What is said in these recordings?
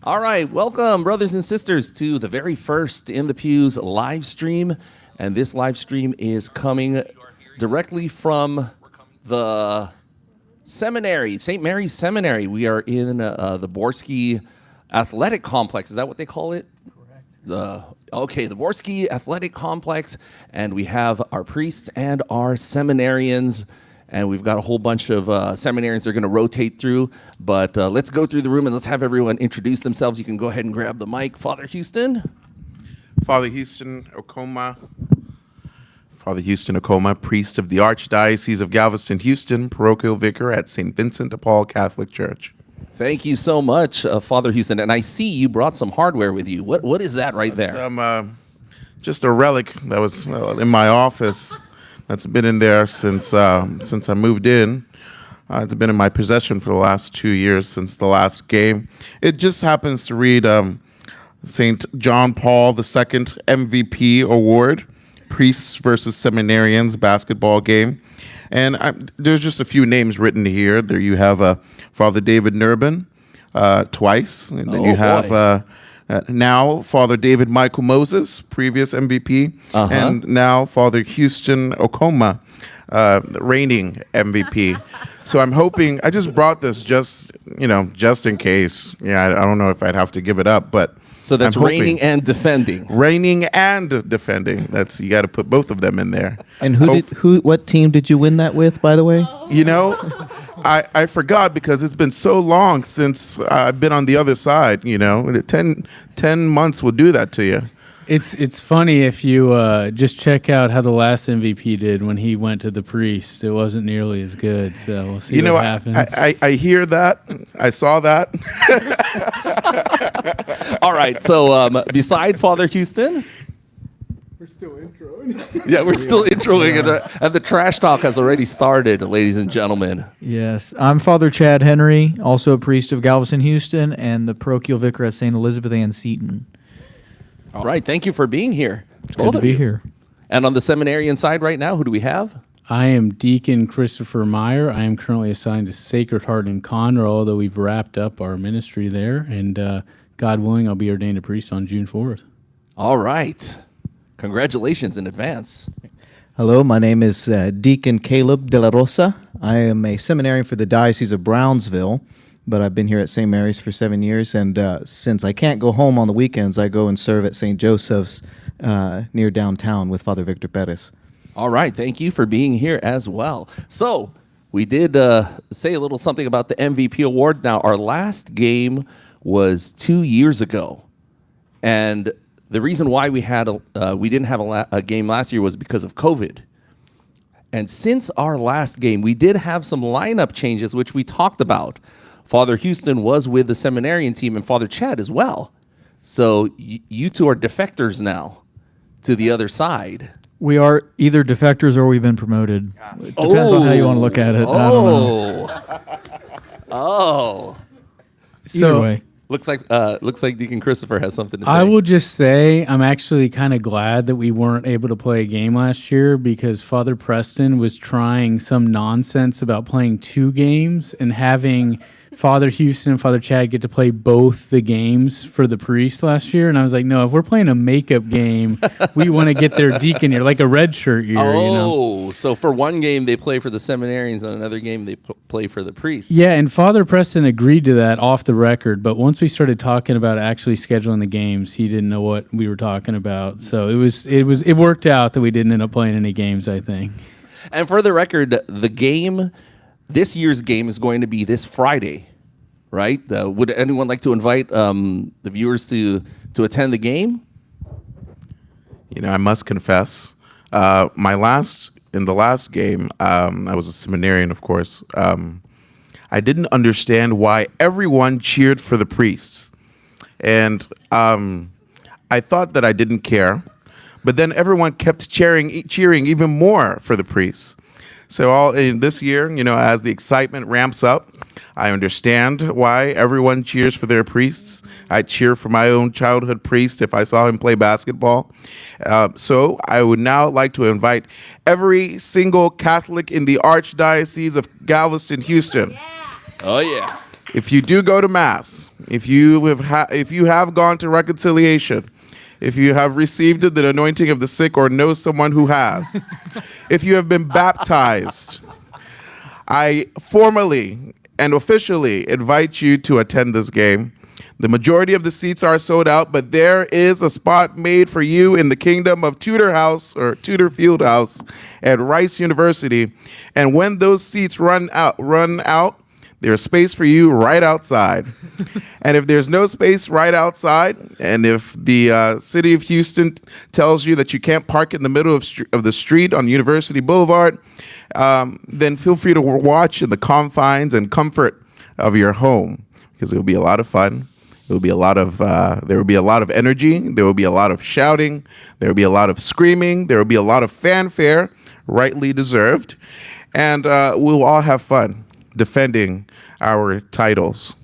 All right, welcome, brothers and sisters, to the very first In The Pews live stream. And this live stream is coming directly from the Seminary, St. Mary's Seminary. We are in the Borski Athletic Complex. Is that what they call it? Correct. The Borski Athletic Complex. And we have our priests and our seminarians. And we've got a whole bunch of seminarians that are going to rotate through. But let's go through the room and let's have everyone introduce themselves. You can go ahead and grab the mic. Father Houston. Father Houston Okoma, priest of the Archdiocese of Galveston, Houston, parochial vicar at St. Vincent de Paul Catholic Church. Thank you so much, Father Houston. And I see you brought some hardware with you. What is that right there? Just a relic that was in my office. That's been in there since I moved in. It's been in my possession for the last 2 years since the last game. It just happens to read St. John Paul II MVP Award, Priests versus Seminarians basketball game. And there's just a few names written here. There you have Father David Nurbin twice. And then you have now Father David Michael Moses, previous MVP. And now Father Houston Okoma, reigning MVP. So I'm hoping, I just brought this just in case. Yeah, I don't know if I'd have to give it up, but so that's reigning and defending. Reigning and defending. That's, you got to put both of them in there. And what team did you win that with, by the way? You know, I forgot because it's been so long since I've been on the other side. 10 months will do that to you. It's funny if you just check out how the last MVP did when he went to the priest. It wasn't nearly as good, so we'll see what happens. I hear that. I saw that. All right, so beside Father Houston? We're still introing. Yeah, we're still introing, and the trash talk has already started, ladies and gentlemen. Yes, I'm Father Chad Henry, also a priest of Galveston, Houston, and the parochial vicar at St. Elizabeth Ann Seton. All right, thank you for being here. It's good to be here. And on the seminarian side right now, who do we have? I am Deacon Christopher Meyer. I am currently assigned to Sacred Heart in Conroe, although we've wrapped up our ministry there. And God willing, I'll be ordained a priest on June 4th. All right. Congratulations in advance. Hello, my name is Deacon Caleb De La Rosa. I am a seminarian for the Diocese of Brownsville, but I've been here at St. Mary's for 7 years. And since I can't go home on the weekends, I go and serve at St. Joseph's near downtown with Father Victor Perez. All right, thank you for being here as well. So we did say a little something about the MVP award. Now, our last game was 2 years ago, and the reason why we didn't have a game last year was because of COVID. And since our last game, we did have some lineup changes, which we talked about. Father Houston was with the seminarian team, and Father Chad as well. So you two are defectors now to the other side. We are either defectors or we've been promoted. It depends on how you want to look at it. I don't know. Either way. Looks like Deacon Christopher has something to say. I will just say I'm actually kind of glad that we weren't able to play a game last year because Father Preston was trying some nonsense about playing 2 games and having Father Houston and Father Chad get to play both the games for the priest last year. And I was like, no, if we're playing a makeup game, we want to get their deacon here, like a red shirt year. So for one game they play for the seminarians, and another game they play for the priests. Yeah, and Father Preston agreed to that off the record, but once we started talking about actually scheduling the games, he didn't know what we were talking about. So it worked out that we didn't end up playing any games, I think. And for the record, this year's game is going to be this Friday, right? Would anyone like to invite the viewers to attend the game? I must confess, in the last game, I was a seminarian, of course. I didn't understand why everyone cheered for the priests. And I thought that I didn't care, but then everyone kept cheering even more for the priests. So this year, as the excitement ramps up, I understand why everyone cheers for their priests. I cheer for my own childhood priest if I saw him play basketball. So I would now like to invite every single Catholic in the Archdiocese of Galveston, Houston. Oh, yeah. if you do go to Mass, if you have gone to reconciliation, if you have received the anointing of the sick or know someone who has, if you have been baptized, I formally and officially invite you to attend this game. The majority of the seats are sold out, but there is a spot made for you in the kingdom of Tudor House or Tudor Fieldhouse at Rice University. And when those seats run out, there's space for you right outside. And if there's no space right outside, and if the city of Houston tells you that you can't park in the middle of the street on University Boulevard, then feel free to watch in the confines and comfort of your home, because it will be a lot of fun. There will be a lot of energy. There will be a lot of shouting. There will be a lot of screaming. There will be a lot of fanfare, rightly deserved, and we will all have fun defending our titles.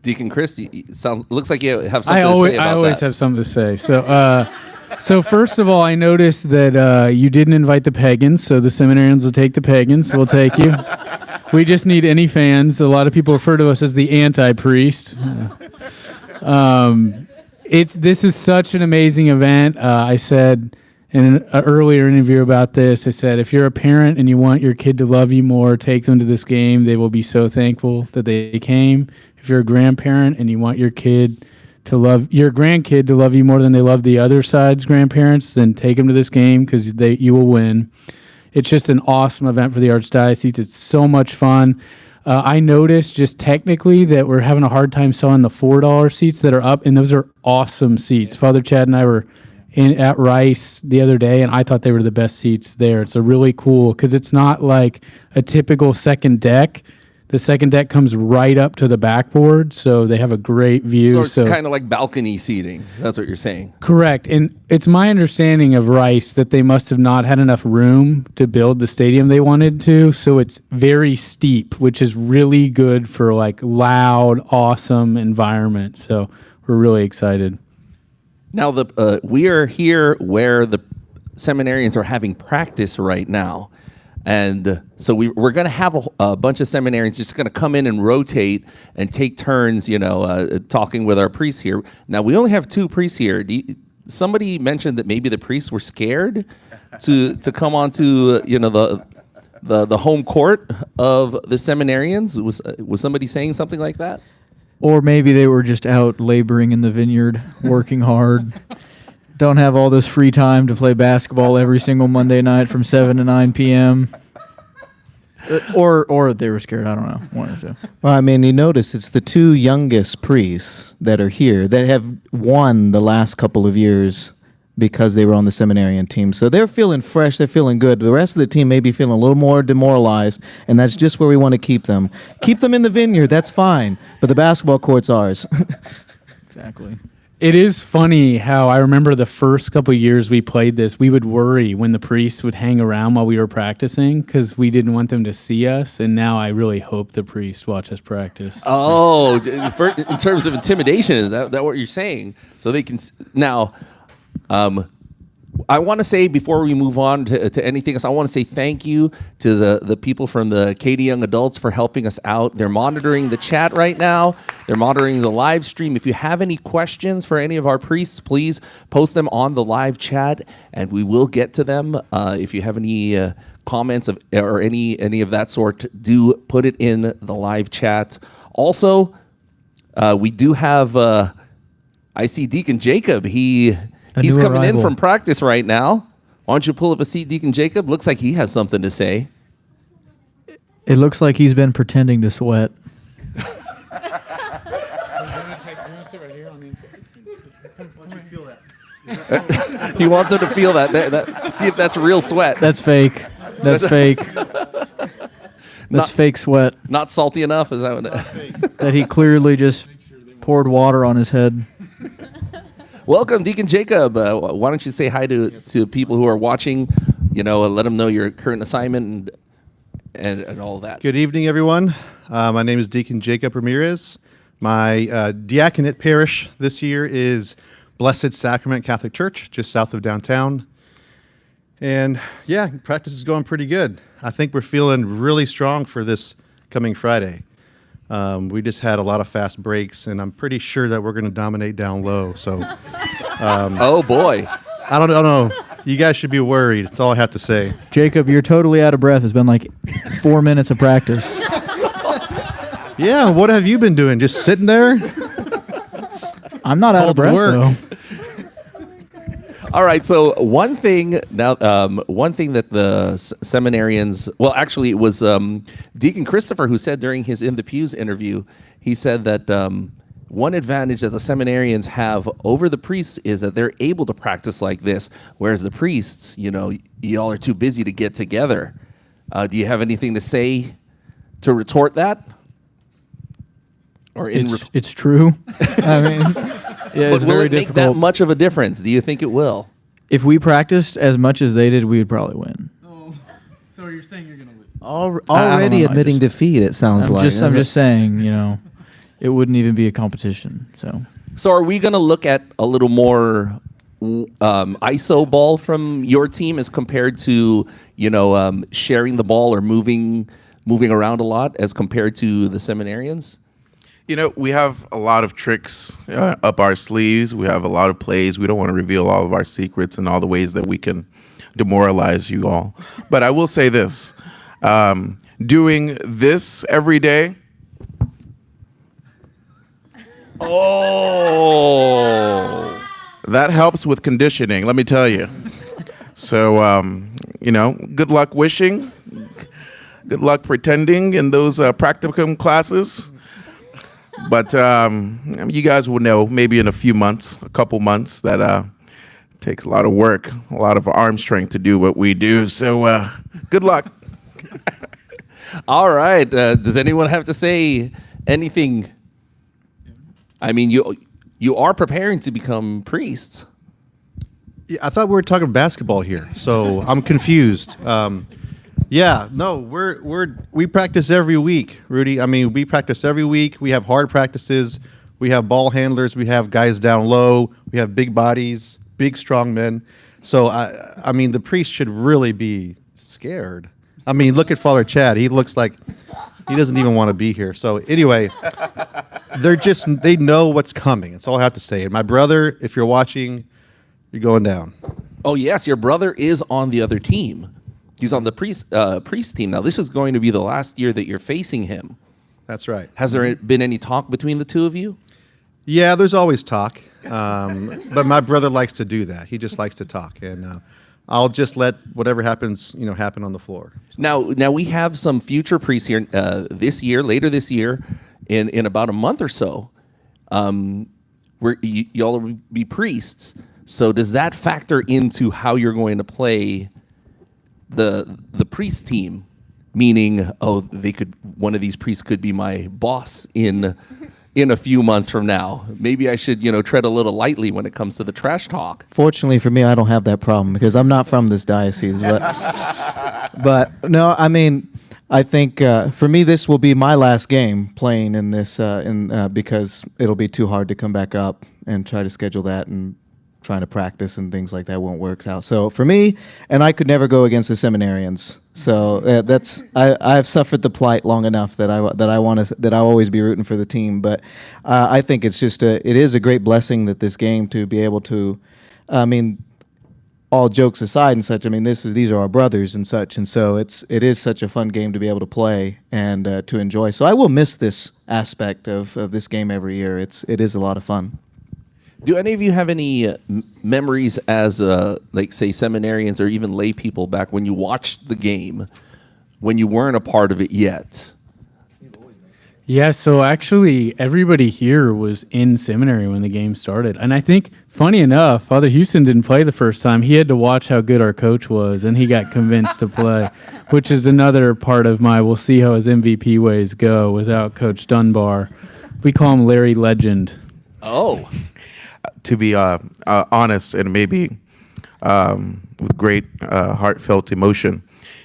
Deacon Chris, looks like you have something to say about that. I always have something to say. So first of all, I noticed that you didn't invite the pagans, so the seminarians will take the pagans. We'll take you. We just need any fans. A lot of people refer to us as the anti-priest. This is such an amazing event. I said in an earlier interview about this, I said, if you're a parent and you want your kid to love you more, take them to this game. They will be so thankful that they came. If you're a grandparent and you want your grandkid to love you more than they love the other side's grandparents, then take them to this game because you will win. It's just an awesome event for the Archdiocese. It's so much fun. I noticed just technically that we're having a hard time selling the $4 seats that are up, and those are awesome seats. Father Chad and I were at Rice the other day, and I thought they were the best seats there. It's a really cool, because it's not like a typical second deck. The second deck comes right up to the backboard, so they have a great view. So it's kind of like balcony seating. That's what you're saying. Correct. And it's my understanding of Rice that they must have not had enough room to build the stadium they wanted to, so it's very steep, which is really good for like loud, awesome environment. So we're really excited. Now, we are here where the seminarians are having practice right now. And so we're going to have a bunch of seminarians just going to come in and rotate and take turns, talking with our priests here. Now, we only have 2 priests here. Somebody mentioned that maybe the priests were scared to come onto, the home court of the seminarians. Was somebody saying something like that? Or maybe they were just out laboring in the vineyard, working hard. Don't have all this free time to play basketball every single Monday night from 7 to 9 p.m. Or they were scared. I don't know. One or two. Well, I mean, you notice it's the 2 youngest priests that are here that have won the last couple of years because they were on the seminarian team. So they're feeling fresh. They're feeling good. The rest of the team may be feeling a little more demoralized, and that's just where we want to keep them. Keep them in the vineyard. That's fine. But the basketball court's ours. Exactly. It is funny how I remember the first couple of years we played this, we would worry when the priests would hang around while we were practicing because we didn't want them to see us. And now I really hope the priests watch us practice. Oh, in terms of intimidation, is that what you're saying? So they can now. I want to say before we move on to anything else, I want to say thank you to the people from the Katy Young Adults for helping us out. They're monitoring the chat right now. They're monitoring the live stream. If you have any questions for any of our priests, please post them on the live chat, and we will get to them. If you have any comments or any of that sort, do put it in the live chat. Also, we do have. I see Deacon Jacob. He's coming in from practice right now. Why don't you pull up a seat, Deacon Jacob? Looks like he has something to say. It looks like he's been pretending to sweat. He wants him to feel that. See if that's real sweat. That's fake. That's fake. That's fake sweat. Not salty enough? Is that what That he clearly just poured water on his head. Welcome, Deacon Jacob. Why don't you say hi to people who are watching, and let them know your current assignment and all that. Good evening, everyone. My name is Deacon Jacob Ramirez. My diaconate parish this year is Blessed Sacrament Catholic Church, just south of downtown. And yeah, practice is going pretty good. I think we're feeling really strong for this coming Friday. We just had a lot of fast breaks, and I'm pretty sure that we're going to dominate down low. So Oh boy. I don't know. You guys should be worried. That's all I have to say. Jacob, you're totally out of breath. It's been like 4 minutes of practice. Yeah, what have you been doing? Just sitting there? I'm not out of Called breath, work. though. All right. So one thing that the seminarians, well, actually, it was Deacon Christopher who said during his In the Pews interview, he said that one advantage that the seminarians have over the priests is that they're able to practice like this, whereas the priests, y'all are too busy to get together. Do you have anything to say to retort that? Or It's true. I mean, yeah, but it's will very it make difficult. that much of a difference? Do you think it will? If we practiced as much as they did, we would probably win. Oh, so you're saying you're going to lose? Already know, I admitting just- defeat, it sounds I'm like. just saying, it wouldn't even be a competition. So are we going to look at a little more ISO ball from your team as compared to sharing the ball or moving around a lot as compared to the seminarians? We have a lot of tricks up our sleeves. We have a lot of plays. We don't want to reveal all of our secrets and all the ways that we can demoralize you all. But I will say this. Doing this every day. Oh. That helps with conditioning, let me tell you. So, good luck wishing. Good luck pretending in those practicum classes. But you guys will know maybe in a couple months, that takes a lot of work, a lot of arm strength to do what we do. So good luck. All right. Does anyone have to say anything? I mean, you are preparing to become priests. Yeah, I thought we were talking basketball here, so I'm confused. We practice every week, Rudy. I mean, we practice every week. We have hard practices. We have ball handlers. We have guys down low. We have big bodies, big strong men. So I mean, the priest should really be scared. I mean, look at Father Chad. He looks like he doesn't even want to be here. So anyway, they know what's coming. That's all I have to say. And my brother, if you're watching, you're going down. Oh, yes. Your brother is on the other team. He's on the priest team. Now, this is going to be the last year that you're facing him. That's right. Has there been any talk between the two of you? Yeah, there's always talk. But my brother likes to do that. He just likes to talk. And I'll just let whatever happens, happen on the floor. Now we have some future priests here later this year, in about a month or so. Y'all will be priests. So does that factor into how you're going to play the priest team? Meaning, one of these priests could be my boss in a few months from now. Maybe I should, tread a little lightly when it comes to the trash talk. Fortunately for me, I don't have that problem because I'm not from this diocese. But no, I mean, I think for me, this will be my last game playing in this, because it'll be too hard to come back up and try to schedule that, and trying to practice and things like that won't work out. So for me, and I could never go against the seminarians. So I've suffered the plight long enough that I'll always be rooting for the team. But I think it's just it is a great blessing that this game to be able to, I mean, all jokes aside and such, I mean, these are our brothers and such, and so it is such a fun game to be able to play and to enjoy. So I will miss this aspect of this game every year. It is a lot of fun. Do any of you have any memories as, say, seminarians or even lay people back when you watched the game, when you weren't a part of it yet? Yeah, so actually everybody here was in seminary when the game started. And I think, funny enough, Father Houston didn't play the first time. He had to watch how good our coach was, and he got convinced to play, which is another part of my we'll see how his MVP ways go without Coach Dunbar. We call him Larry Legend. Oh. To be honest, and maybe with great heartfelt emotion,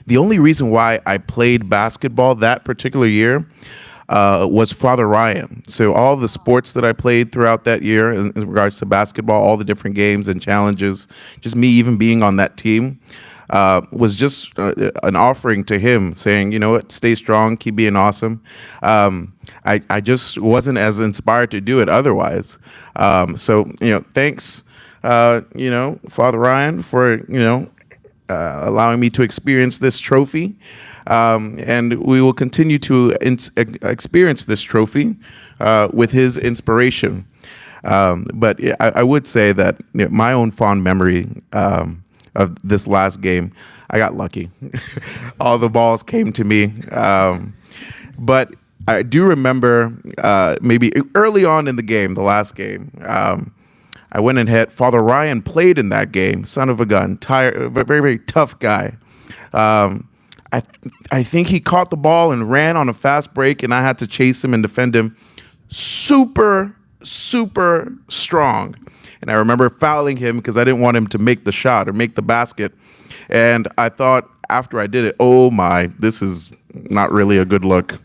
the only reason why I played basketball that particular year was Father Ryan. So all the sports that I played throughout that year in regards to basketball, all the different games and challenges, just me even being on that team, was just an offering to him, saying, you know what, stay strong, keep being awesome. I just wasn't as inspired to do it otherwise. So, thanks, Father Ryan, for, allowing me to experience this trophy. And we will continue to experience this trophy with his inspiration. But yeah, I would say that my own fond memory of this last game, I got lucky. All the balls came to me. But I do remember maybe early on in the game, the last game, I went and hit. Father Ryan played in that game, son of a gun, very, very tough guy. I think he caught the ball and ran on a fast break, and I had to chase him and defend him. Super strong. And I remember fouling him because I didn't want him to make the shot or make the basket. And I thought after I did it, oh my, this is not really a good look.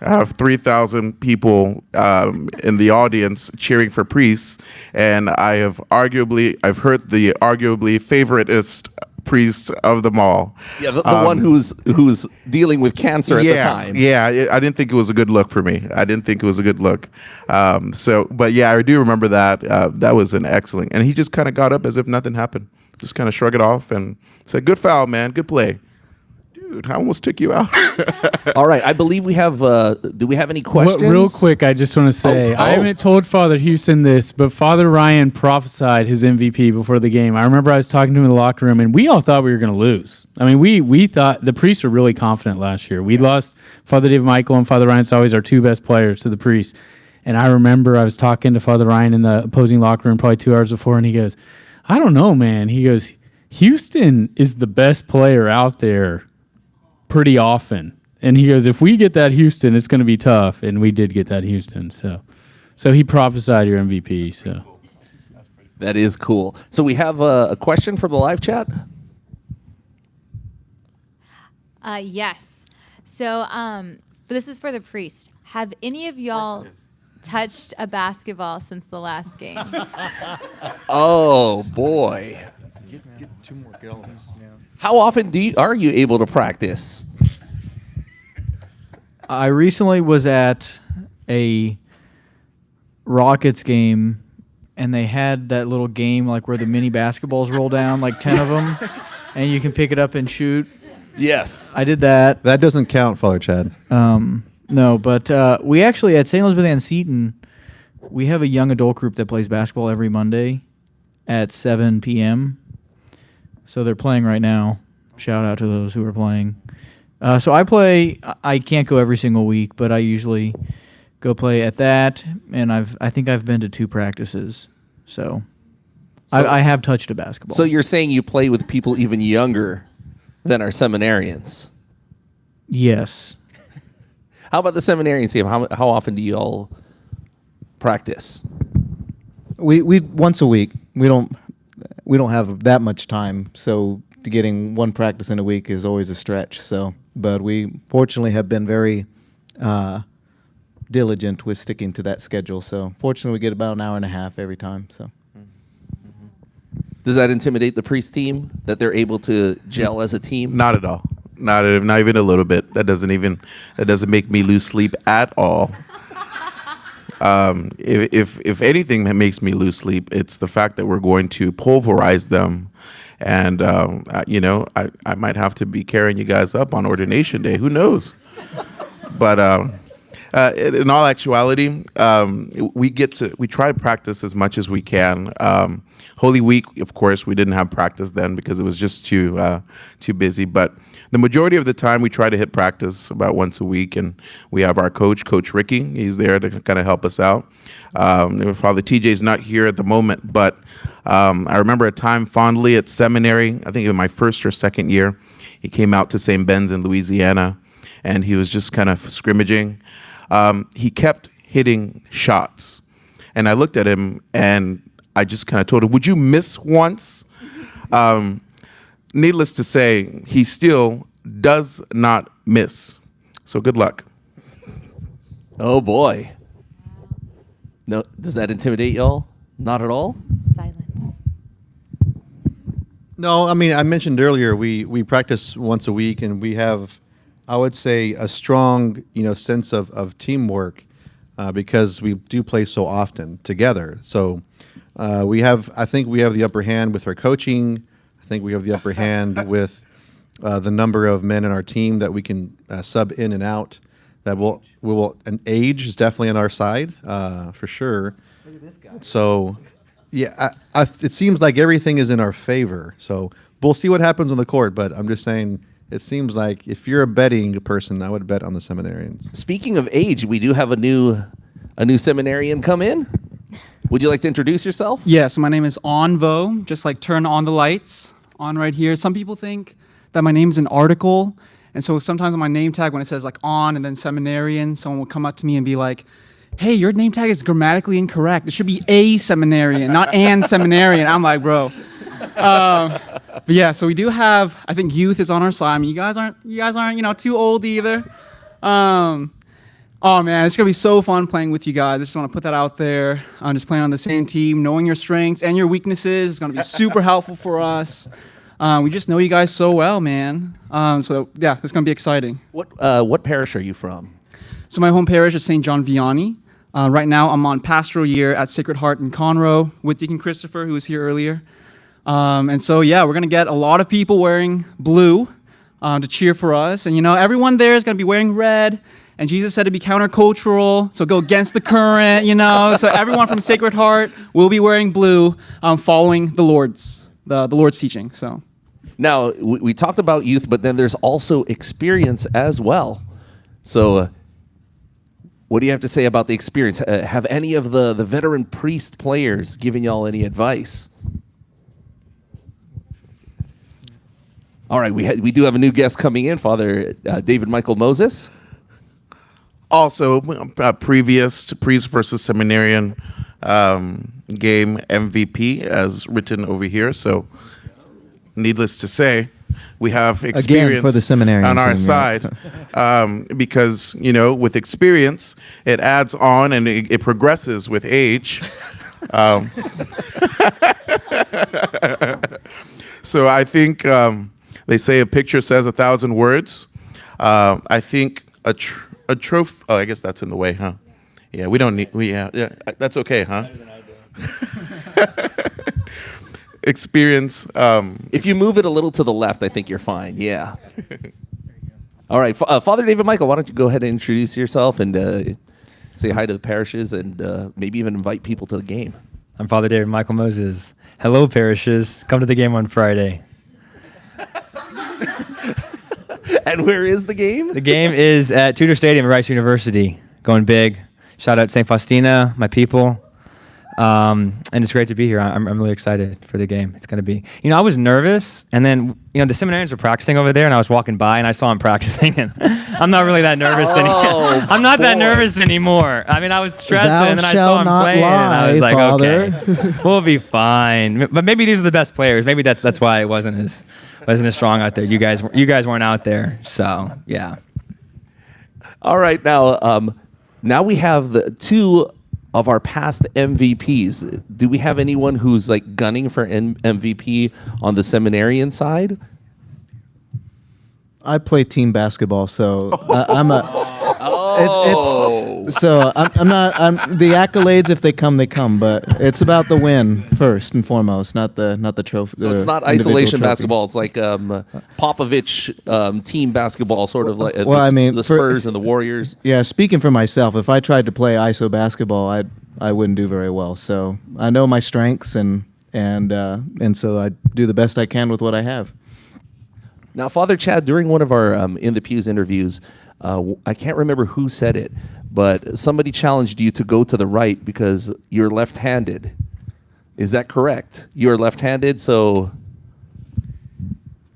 I have 3,000 people in the audience cheering for Priest, and I've heard the arguably favoriteest priest of them all. Yeah, the one who's dealing with cancer at the time. Yeah, I didn't think it was a good look for me. I didn't think it was a good look. But yeah, I do remember that. That was an excellent. And he just kind of got up as if nothing happened. Just kind of shrugged it off and said, "Good foul, man. Good play." Dude, I almost took you out. All right, I believe we have. Do we have any questions? Real quick, I just want to say I haven't told Father Houston this, but Father Ryan prophesied his MVP before the game. I remember I was talking to him in the locker room, and we all thought we were going to lose. I mean, we thought the priests were really confident last year. We lost Father David Michael and Father Ryan's always our two best players to the priests. And I remember I was talking to Father Ryan in the opposing locker room probably 2 hours before, and he goes, "I don't know, man." He goes, "Houston is the best player out there pretty often." And he goes, "If we get that Houston, it's going to be tough." And we did get that Houston. So he prophesied your MVP. So that is cool. So we have a question from the live chat. Yes. So this is for the priest. Have any of y'all touched a basketball since the last game? Oh boy! Get 2 more gallons. How often are you able to practice? I recently was at a Rockets game, and they had that little game like where the mini basketballs roll down, like 10 of them, and you can pick it up and shoot. Yes. I did that. That doesn't count, Father Chad. No, but we actually at St. Elizabeth Ann Seton, we have a young adult group that plays basketball every Monday at 7 p.m. So they're playing right now. Shout out to those who are playing. So I play. I can't go every single week, but I usually go play at that. And I think I've been to 2 practices. So I have touched a basketball. So you're saying you play with people even younger than our seminarians? Yes. How about the seminarians team? How often do you all practice? We once a week. We don't have that much time, so getting one practice in a week is always a stretch. So, but we fortunately have been very diligent with sticking to that schedule. So, fortunately, we get about an hour and a half every time. So, does that intimidate the priest team that they're able to gel as a team? Not at all. Not even a little bit. That doesn't make me lose sleep at all. If anything that makes me lose sleep, it's the fact that we're going to pulverize them, and I might have to be carrying you guys up on ordination day. Who knows? But in all actuality, we try to practice as much as we can. Holy Week, of course, we didn't have practice then because it was just too busy. But the majority of the time, we try to hit practice about once a week, and we have our Coach Ricky. He's there to kind of help us out. Father TJ's not here at the moment, but I remember a time fondly at Seminary. I think in my first or second year, he came out to St. Ben's in Louisiana, and he was just kind of scrimmaging. He kept hitting shots, and I looked at him and I just kind of told him, "Would you miss once?" Needless to say, he still does not miss. So good luck. Oh boy. No, does that intimidate y'all? Not at all? Silence. No, I mean, I mentioned earlier we practice once a week, and we have, I would say, a strong sense of teamwork because we do play so often together. So I think we have the upper hand with our coaching. I think we have the upper hand with the number of men in our team that we can sub in and out. And age is definitely on our side for sure. Look at this guy. So. Yeah, it seems like everything is in our favor. So we'll see what happens on the court. But I'm just saying, it seems like if you're a betting person, I would bet on the Seminarians. Speaking of age, we do have a new seminarian come in. Would you like to introduce yourself? Yes, my name is Onvo, just like turn on the lights, on right here. Some people think that my name is an article. And so sometimes on my name tag, when it says like on and then seminarian, someone will come up to me and be like, hey, your name tag is grammatically incorrect. It should be a seminarian, not an seminarian. I'm like, bro. But yeah, so we do have, I think youth is on our side. I mean, you guys aren't too old either. Oh man, it's gonna be so fun playing with you guys. I just want to put that out there. I'm just playing on the same team, knowing your strengths and your weaknesses is gonna be super helpful for us. We just know you guys so well, man. So yeah, it's gonna be exciting. What parish are you from? So my home parish is St. John Vianney. Right now, I'm on pastoral year at Sacred Heart in Conroe with Deacon Christopher, who was here earlier. And so, yeah, we're going to get a lot of people wearing blue to cheer for us. And, everyone there is going to be wearing red. And Jesus said to be countercultural, so go against the current, So everyone from Sacred Heart will be wearing blue, following the Lord's teaching. So Now, we talked about youth, but then there's also experience as well. So what do you have to say about the experience? Have any of the veteran priest players given y'all any advice? All right, we do have a new guest coming in, Father David Michael Moses. Also, previous to priest versus seminarian game MVP as written over here. So, needless to say, we have experience Again, for the seminarian on our team, side because, with experience, it adds on and it progresses with age. So I think they say a picture says 1,000 words. I think a trophy. Oh, I guess that's in the way, huh? Yeah, we don't need. Yeah, that's okay, huh? Experience. If you move it a little to the left, I think you're fine. Yeah. All right, Father David Michael, why don't you go ahead and introduce yourself and say hi to the parishes and maybe even invite people to the game. I'm Father David Michael Moses. Hello, parishes. Come to the game on Friday. And where is the game? The game is at Tudor Stadium at Rice University. Going big. Shout out St. Faustina, my people. And it's great to be here. I'm really excited for the game. It's going to be, I was nervous, and then, the seminarians were practicing over there, and I was walking by, and I saw them practicing, and I'm not really that nervous anymore. I'm not that nervous anymore. I mean, I was stressed, and then I saw them playing, and I was like, Father. okay, we'll be fine. But maybe these are the best players. Maybe that's why it wasn't as strong out there. You guys weren't out there, so yeah. All right, now we have the two of our past MVPs. Do we have anyone who's like gunning for MVP on the seminarian side? I play team basketball, so I'm a. Oh. I'm not. The accolades, if they come, they come. But it's about the win first and foremost, not the trophy. So it's not isolation basketball. It's like Popovich team basketball, sort of like the Spurs and the Warriors. Yeah, speaking for myself, if I tried to play ISO basketball, I wouldn't do very well. So I know my strengths, and so I do the best I can with what I have. Now, Father Chad, during one of our In the Pews interviews, I can't remember who said it, but somebody challenged you to go to the right because you're left-handed. Is that correct? You're left-handed, so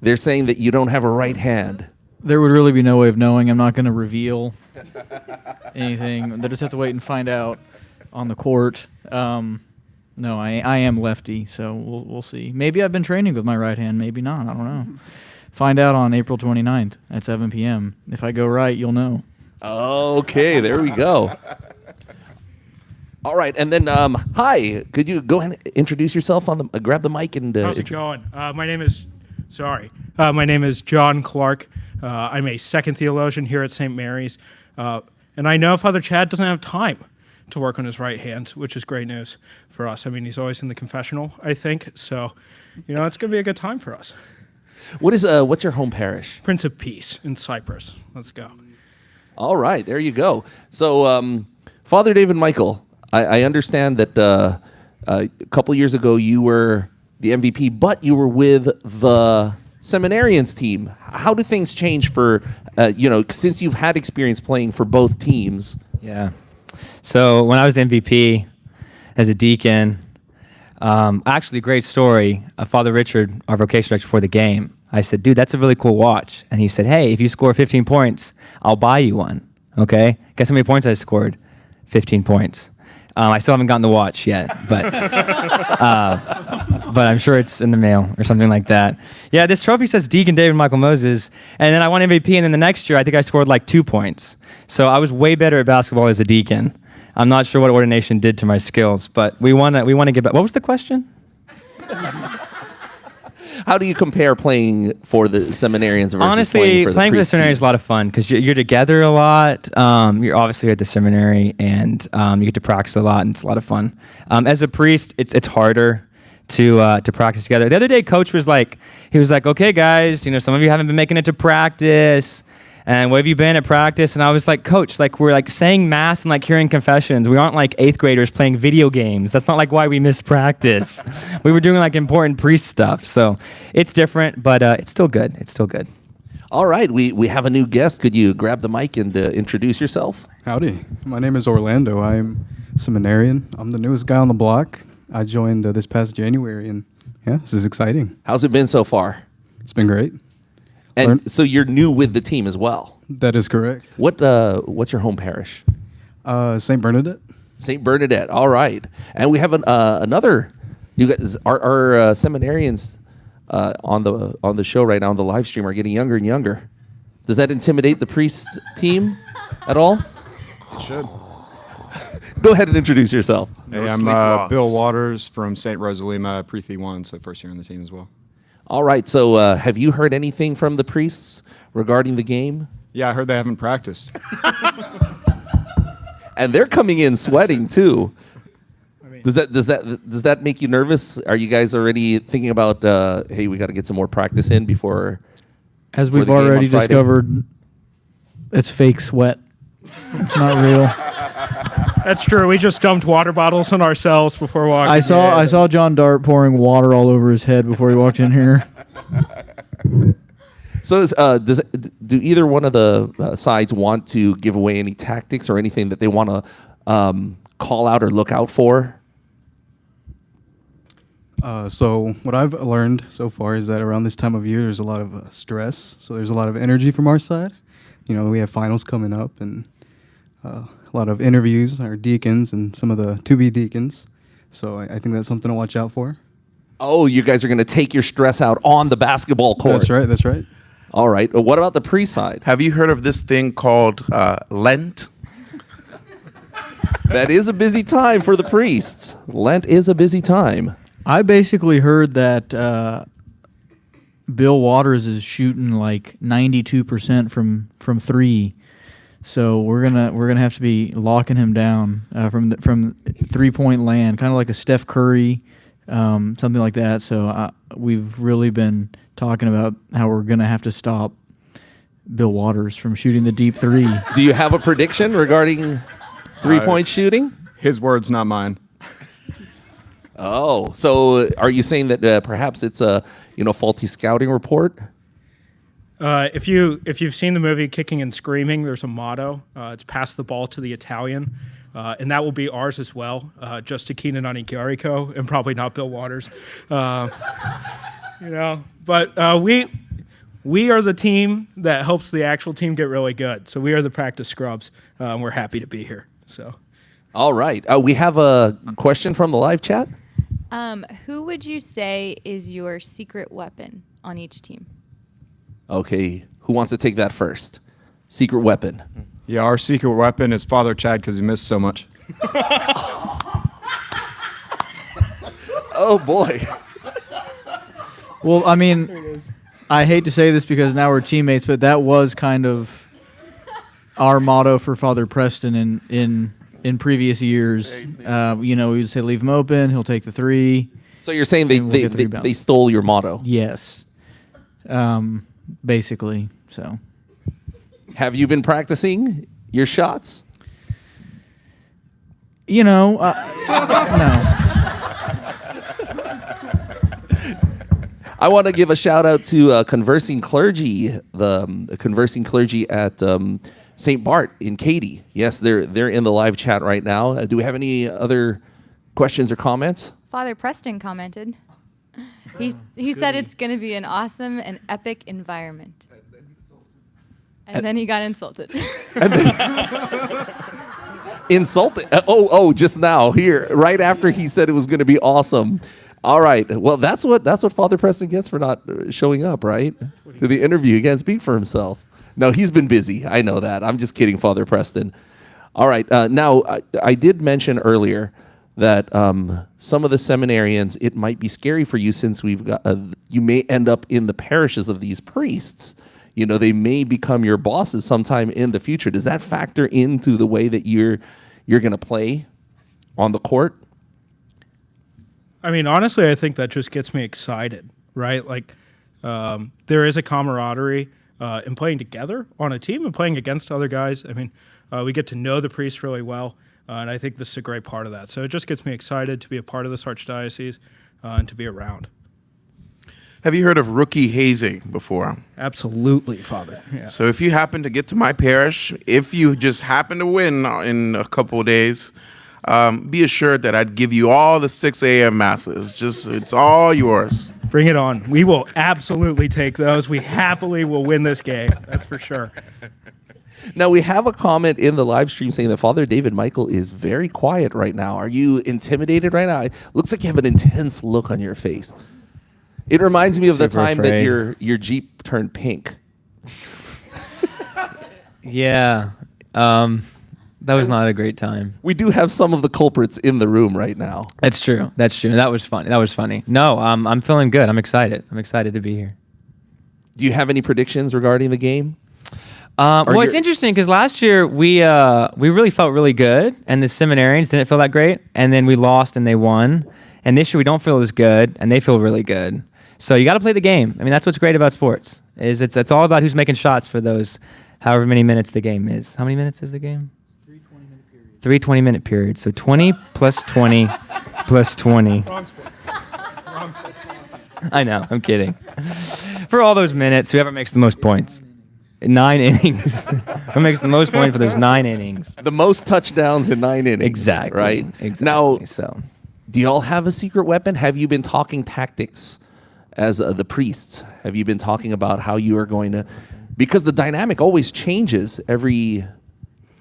they're saying that you don't have a right hand. There would really be no way of knowing. I'm not going to reveal anything. They'll just have to wait and find out on the court. No, I am lefty, so we'll see. Maybe I've been training with my right hand. Maybe not. I don't know. Find out on April 29th at 7 p.m. If I go right, you'll know. Okay, there we go. All right, and then hi. Could you go ahead and introduce yourself on the grab the mic and How's it going? My name is John Clark. I'm a second theologian here at St. Mary's, and I know Father Chad doesn't have time to work on his right hand, which is great news for us. I mean, he's always in the confessional, I think. So, it's going to be a good time for us. what's your home parish? Prince of Peace in Cyprus. Let's go. All right, there you go. So, Father David Michael, I understand that a couple years ago you were the MVP, but you were with the Seminarians team. How do things change for, since you've had experience playing for both teams? Yeah. So when I was the MVP as a deacon, actually, great story. Father Richard, our vocation director for the game, I said, dude, that's a really cool watch. And he said, hey, if you score 15 points, I'll buy you one. Okay? Guess how many points I scored? 15 points. I still haven't gotten the watch yet, but I'm sure it's in the mail or something like that. Yeah, this trophy says Deacon David Michael Moses, and then I won MVP, and then the next year I think I scored like 2 points. So I was way better at basketball as a deacon. I'm not sure what ordination did to my skills, but we want to get back. What was the question? How do you compare playing for the Seminarians versus Honestly, playing for the Seminary team? is a lot of fun because you're together a lot. You're obviously at the seminary, and you get to practice a lot, and it's a lot of fun. As a priest, it's harder to practice together. The other day, Coach was like, okay, guys, some of you haven't been making it to practice. And where have you been at practice? And I was like, Coach, we're saying mass and hearing confessions. We aren't like 8th graders playing video games. That's not why we missed practice. We were doing important priest stuff. So it's different, but it's still good. It's still good. All right, we have a new guest. Could you grab the mic and introduce yourself? Howdy. My name is Orlando. I'm seminarian. I'm the newest guy on the block. I joined this past January, and yeah, this is exciting. How's it been so far? It's been great. And so you're new with the team as well. That is correct. What's your home parish? St. Bernadette. St. Bernadette. All right. And we have another. You guys, our seminarians on the show right now on the live stream are getting younger and younger. Does that intimidate the priests team at all? It should. Go ahead and introduce yourself. Hey, I'm Bill Waters from St. Rosalima, Prethi 1, so first year on the team as well. All right. So have you heard anything from the priests regarding the game? Yeah, I heard they haven't practiced. And they're coming in sweating too. Does that make you nervous? Are you guys already thinking about hey, we got to get some more practice in before? As we've already discovered, it's fake sweat. It's not real. That's true. We just dumped water bottles on ourselves before walking. I saw John Dart pouring water all over his head before he walked in here. So do either one of the sides want to give away any tactics or anything that they want to call out or look out for? So what I've learned so far is that around this time of year, there's a lot of stress. So there's a lot of energy from our side. We have finals coming up and a lot of interviews, our deacons and some of the to-be deacons. So I think that's something to watch out for. Oh, you guys are going to take your stress out on the basketball court. That's right. All right. What about the pre-side? Have you heard of this thing called Lent? That is a busy time for the priests. Lent is a busy time. I basically heard that Bill Waters is shooting 92% from three. So we're gonna have to be locking him down from 3-point land, kind of like a Steph Curry, something like that. So we've really been talking about how we're gonna have to stop Bill Waters from shooting the deep three. Do you have a prediction regarding 3-point shooting? His words, not mine. Oh, so are you saying that perhaps it's a faulty scouting report? If you've seen the movie Kicking and Screaming, there's a motto. It's pass the ball to the Italian, and that will be ours as well. Just to Keenan Onigariko and probably not Bill Waters. But we are the team that helps the actual team get really good. So we are the practice scrubs. And we're happy to be here. So, all right. We have a question from the live chat. Who would you say is your secret weapon on each team? Okay, who wants to take that first? Secret weapon. Yeah, our secret weapon is Father Chad because he missed so much. Oh boy. Well, I mean, I hate to say this because now we're teammates, but that was kind of our motto for Father Preston in previous years. We would say leave him open, he'll take the three. So you're saying they stole your motto? Yes. Basically, so. Have you been practicing your shots? No. I want to give a shout out to Conversing Clergy, the Conversing Clergy at St. Bart in Katy. Yes, they're in the live chat right now. Do we have any other questions or comments? Father Preston commented. He said it's going to be an awesome and epic environment. And then he got insulted. Insulted? Just now here, right after he said it was going to be awesome. All right. Well, that's what Father Preston gets for not showing up, right? To the interview. He can't speak for himself. No, he's been busy. I know that. I'm just kidding, Father Preston. All right. Now, I did mention earlier that some of the seminarians, it might be scary for you since we've got you may end up in the parishes of these priests. They may become your bosses sometime in the future. Does that factor into the way that you're going to play on the court? I mean, honestly, I think that just gets me excited, right? Like, there is a camaraderie in playing together on a team and playing against other guys. I mean, we get to know the priests really well, and I think this is a great part of that. So it just gets me excited to be a part of this archdiocese and to be around. Have you heard of rookie hazing before? Absolutely, Father. Yeah. So if you happen to get to my parish, if you just happen to win in a couple of days, be assured that I'd give you all the 6 a.m. masses. It's all yours. Bring it on. We will absolutely take those. We happily will win this game. That's for sure. Now, we have a comment in the live stream saying that Father David Michael is very quiet right now. Are you intimidated right now? It looks like you have an intense look on your face. It reminds me of the time that your Jeep turned pink. Yeah. That was not a great time. We do have some of the culprits in the room right now. That's true. That was funny. No, I'm feeling good. I'm excited. I'm excited to be here. Do you have any predictions regarding the game? Well, it's interesting because last year we really felt really good, and the Seminarians didn't feel that great, and then we lost and they won. And this year we don't feel as good, and they feel really good. So you got to play the game. I mean, that's what's great about sports. It's all about who's making shots for those however many minutes the game is. How many minutes is the game? 3 20-minute periods. So 20 plus 20 plus 20. Wrong sport. I know. I'm kidding. For all those minutes, whoever makes the most points. 9 innings. Who makes the most points for those 9 innings? The most touchdowns in 9 innings. Exactly. Right? Exactly. Now, so, do y'all have a secret weapon? Have you been talking tactics as the priests? Have you been talking about how you are going to... Because the dynamic always changes every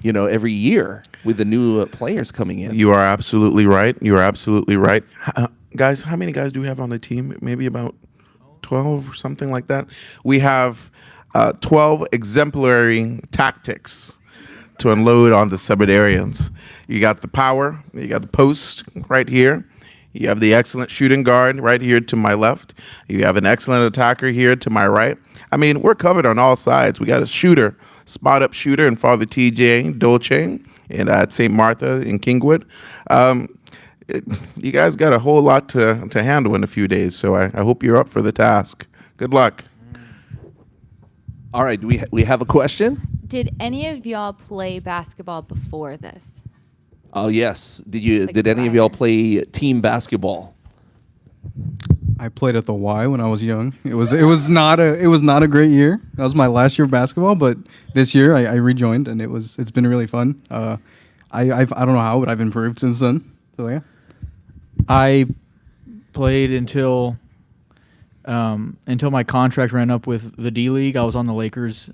year with the new players coming in. You are absolutely right. Guys, how many guys do we have on the team? Maybe about 12 or something like that. We have 12 exemplary tactics to unload on the Seminarians. You got the power. You got the post right here. You have the excellent shooting guard right here to my left. You have an excellent attacker here to my right. I mean, we're covered on all sides. We got a shooter, spot-up shooter in Father T.J. Dolce and at St. Martha in Kingwood. You guys got a whole lot to handle in a few days, so I hope you're up for the task. Good luck. All right, do we have a question? Did any of y'all play basketball before this? Oh, yes. Did any of y'all play team basketball? I played at the Y when I was young. It was not a great year. That was my last year of basketball, but this year I rejoined and it's been really fun. I don't know how, but I've improved since then. So yeah. I played until my contract ran up with the D League. I was on the Lakers.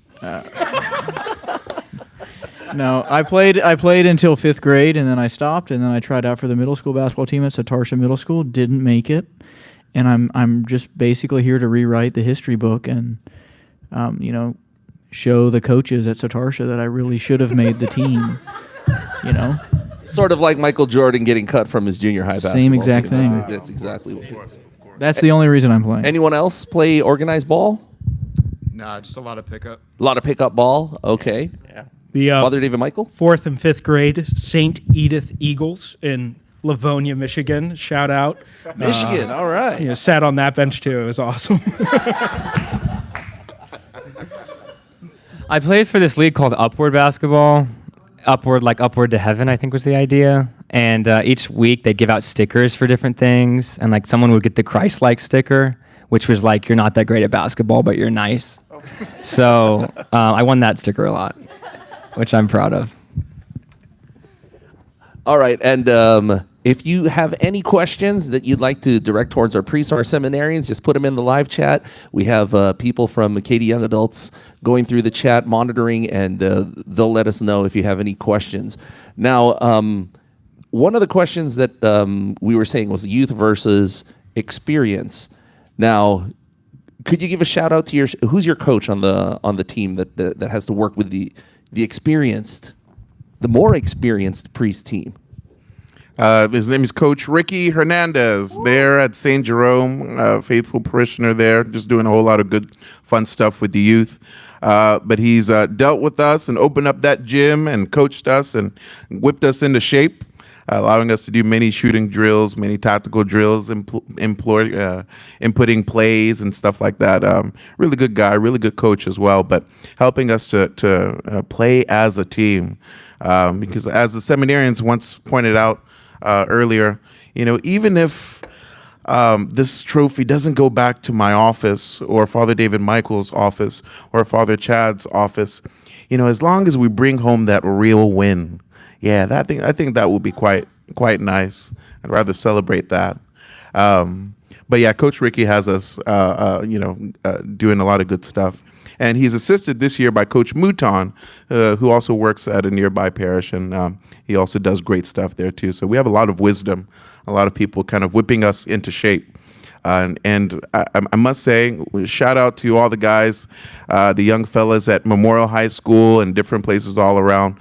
No, I played until 5th grade, and then I stopped, and then I tried out for the middle school basketball team at Satarsha Middle School. Didn't make it, and I'm just basically here to rewrite the history book and show the coaches at Satarsha that I really should have made the team. Sort of like Michael Jordan getting cut from his junior high basketball Same exact team. thing. That's exactly what. That's the only reason I'm playing. Anyone else play organized ball? Nah, just a lot of pickup. A lot of pickup ball. Okay. The Father David Michael? 4th and 5th grade St. Edith Eagles in Livonia, Michigan. Shout out. Michigan. All right. Yeah, sat on that bench too. It was awesome. I played for this league called Upward Basketball. Upward to heaven, I think was the idea. And each week they'd give out stickers for different things. And like someone would get the Christ-like sticker, which was like, you're not that great at basketball, but you're nice. So I won that sticker a lot, which I'm proud of. All right. And if you have any questions that you'd like to direct towards our priests or our seminarians, just put them in the live chat. We have people from Katy Young Adults going through the chat, monitoring, and they'll let us know if you have any questions. Now, one of the questions that we were saying was youth versus experience. Now, could you give a shout out to who's your coach on the team that has to work with the more experienced priest team? His name is Coach Ricky Hernandez. There at St. Jerome, faithful parishioner there, just doing a whole lot of good, fun stuff with the youth. But he's dealt with us and opened up that gym and coached us and whipped us into shape, allowing us to do many shooting drills, many tactical drills, inputting plays and stuff like that. Really good guy, really good coach as well, but helping us to play as a team. Because as the seminarians once pointed out earlier, even if this trophy doesn't go back to my office or Father David Michael's office or Father Chad's office, as long as we bring home that real win, I think that would be quite nice. I'd rather celebrate that. But yeah, Coach Ricky has us, doing a lot of good stuff. And he's assisted this year by Coach Mouton, who also works at a nearby parish, and he also does great stuff there too. So we have a lot of wisdom, a lot of people kind of whipping us into shape. And I must say, shout out to all the guys, the young fellas at Memorial High School and different places all around,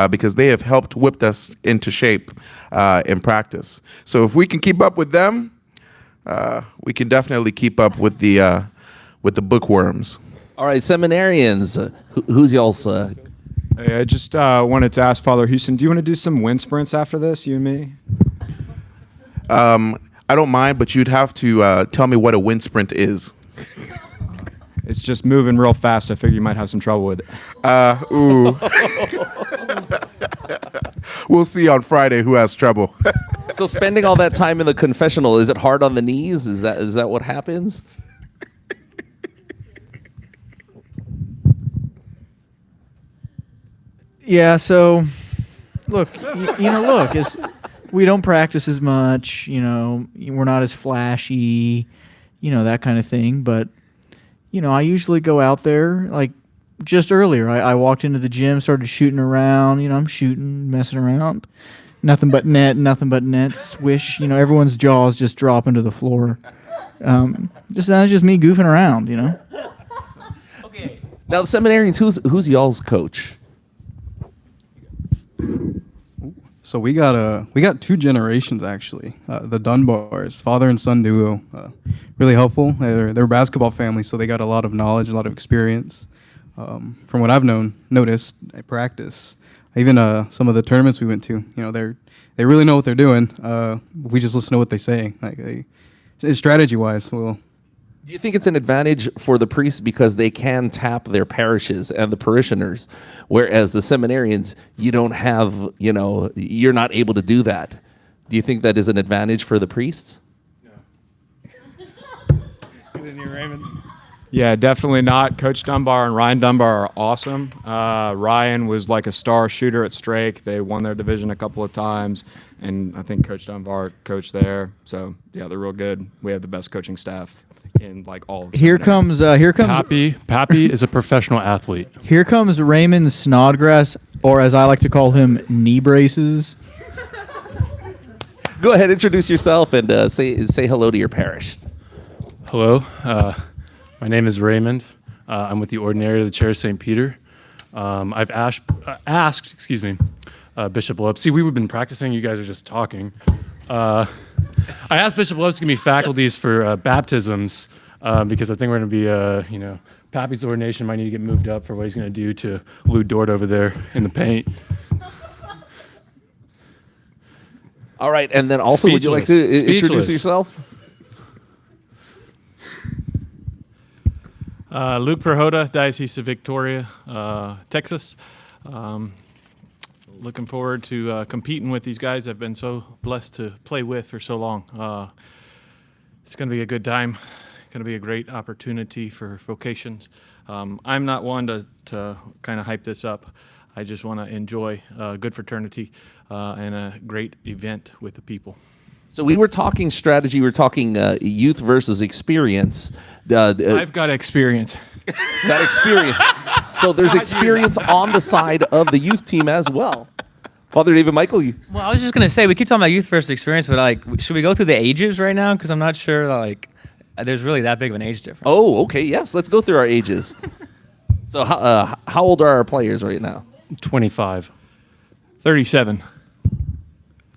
because they have helped whip us into shape in practice. So if we can keep up with them, we can definitely keep up with the bookworms. All right, seminarians, who's y'all's? Hey, I just wanted to ask Father Houston, do you want to do some wind sprints after this, you and me? I don't mind, but you'd have to tell me what a wind sprint is. It's just moving real fast. I figure you might have some trouble with it. Ooh. We'll see on Friday who has trouble. So spending all that time in the confessional, is it hard on the knees? Is that what happens? Yeah, so look, we don't practice as much, we're not as flashy, that kind of thing. But, I usually go out there, like just earlier, I walked into the gym, started shooting around, I'm shooting, messing around. Nothing but net, swish, everyone's jaws just drop into the floor. That's just me goofing around, Okay. Now, the seminarians, who's y'all's coach? So we got two generations actually. The Dunbars, father and son duo, really helpful. They're a basketball family, so they got a lot of knowledge, a lot of experience. From what I've noticed at practice, even some of the tournaments we went to, they really know what they're doing. We just listen to what they say. Strategy wise, well. Do you think it's an advantage for the priests because they can tap their parishes and the parishioners, whereas the seminarians, you don't have, you're not able to do that? Do you think that is an advantage for the priests? Yeah, definitely not. Coach Dunbar and Ryan Dunbar are awesome. Ryan was like a star shooter at Strake. They won their division a couple of times, and I think Coach Dunbar coached there. So yeah, they're real good. We have the best coaching staff in like all of Here comes Pappy is a professional athlete. Here comes Raymond Snodgrass, or as I like to call him, knee braces. Go ahead, introduce yourself and say hello to your parish. Hello, my name is Raymond. I'm with the Ordinary of the Chair of St. Peter. I've asked Bishop Lopes. See, we've been practicing. You guys are just talking. I asked Bishop Lopes to give me faculties for baptisms because I think we're going to be, Pappy's ordination might need to get moved up for what he's going to do to Lou Dort over there in the paint. All right, and then also, would you like to introduce yourself? Luke Perhoda, Diocese of Victoria, Texas. Looking forward to competing with these guys I've been so blessed to play with for so long. It's going to be a good time. Going to be a great opportunity for vocations. I'm not one to kind of hype this up. I just want to enjoy good fraternity and a great event with the people. So we were talking strategy. We were talking youth versus experience. I've got experience. Got experience. So there's experience on the side of the youth team as well. Father David Michael, you. Well, I was just going to say, we keep talking about youth versus experience, but should we go through the ages right now? Because I'm not sure there's really that big of an age difference. Oh, okay. Yes, let's go through our ages. So how old are our players right now? 25. 37.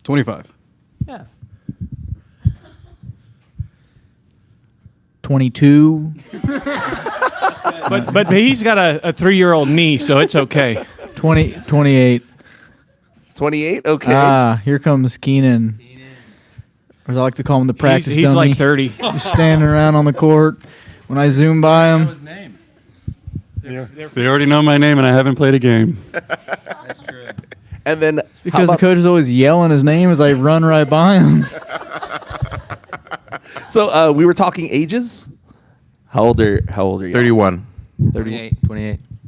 25. Yeah. 22. But he's got a 3-year-old knee, so it's okay. 28. 28? Okay. Here comes Keenan. Or as I like to call him, the practice He's dummy. like 30. He's standing around on the court. When I zoom by him, They already know my name, and I haven't played a game. That's true. And then because the coach is always yelling his name as I run right by him. So we were talking ages. How old are you? 31. 28.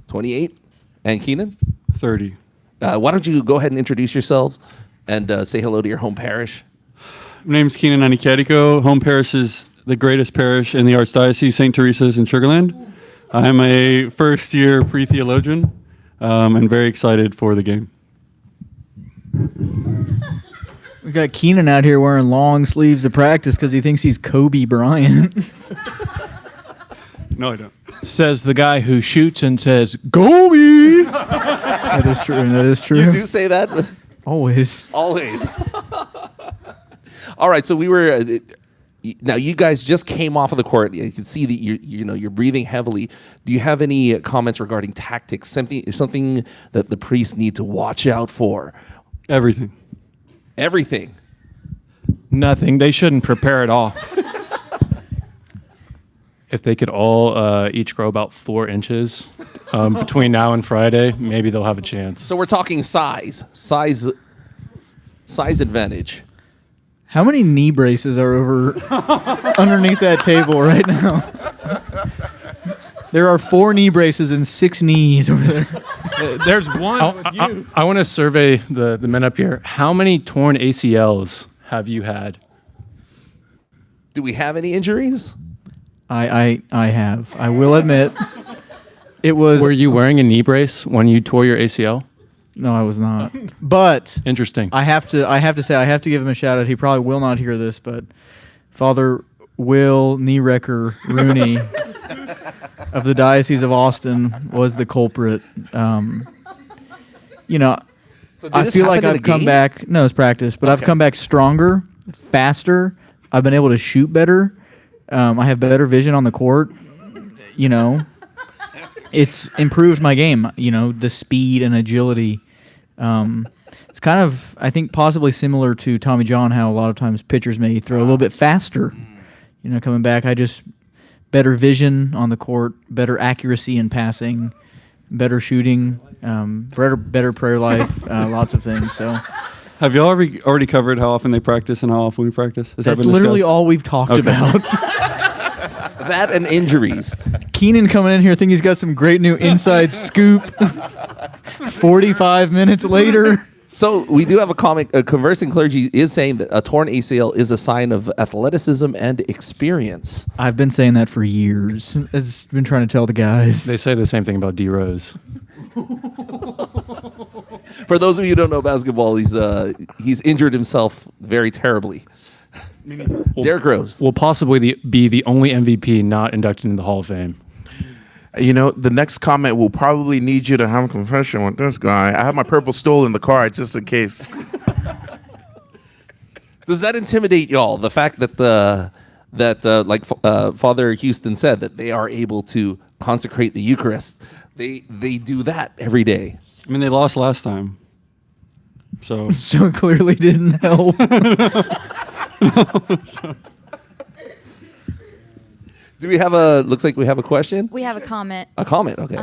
28. And Keenan? 30. Why don't you go ahead and introduce yourselves and say hello to your home parish? My name's Keenan Aniketiko. Home parish is the greatest parish in the Archdiocese, St. Teresa's in Sugar Land. I'm a first-year pre-theologian and very excited for the game. We got Keenan out here wearing long sleeves to practice because he thinks he's Kobe Bryant. No, I don't. Says the guy who shoots and says, "Go me!" That is true. That is true. You do say that? Always. Always. All right, so we were... now, you guys just came off of the court. You can see that you're breathing heavily. Do you have any comments regarding tactics? Something that the priests need to watch out for? Everything. Everything. Nothing. They shouldn't prepare at all. If they could all each grow about 4 inches between now and Friday, maybe they'll have a chance. So we're talking size advantage. How many knee braces are over underneath that table right now? There are 4 knee braces and 6 knees over there. There's one with you. I want to survey the men up here. How many torn ACLs have you had? Do we have any injuries? I have. I will admit. It was. Were you wearing a knee brace when you tore your ACL? No, I was not. But interesting. I have to say I have to give him a shout out. He probably will not hear this, but Father Will Kneewrecker Rooney of the Diocese of Austin was the culprit. So I feel like I've come back. No, it's practice, but I've come back stronger, faster. I've been able to shoot better. I have better vision on the court. It's improved my game. The speed and agility. It's kind of, I think, possibly similar to Tommy John, how a lot of times pitchers may throw a little bit faster. Coming back, I just better vision on the court, better accuracy in passing, better shooting, better prayer life, lots of things. So, have y'all already covered how often they practice and how often we practice? Has that's that been literally discussed? all we've talked about. That and injuries. Keenan coming in here thinking he's got some great new inside scoop. 45 minutes later. So we do have a comment. Conversing Clergy is saying that a torn ACL is a sign of athleticism and experience. I've been saying that for years. It's been trying to tell the guys. They say the same thing about D Rose. For those of you who don't know basketball, he's injured himself very terribly. Derrick Rose will possibly be the only MVP not inducted into the Hall of Fame. You know, the next comment will probably need you to have a confession with this guy. I have my purple stole in the car just in case. Does that intimidate y'all? The fact that Father Houston said, that they are able to consecrate the Eucharist. They do that every day. I mean, they lost last time. So So it clearly didn't help. Do we have looks like we have a question? We have a comment. A comment, okay.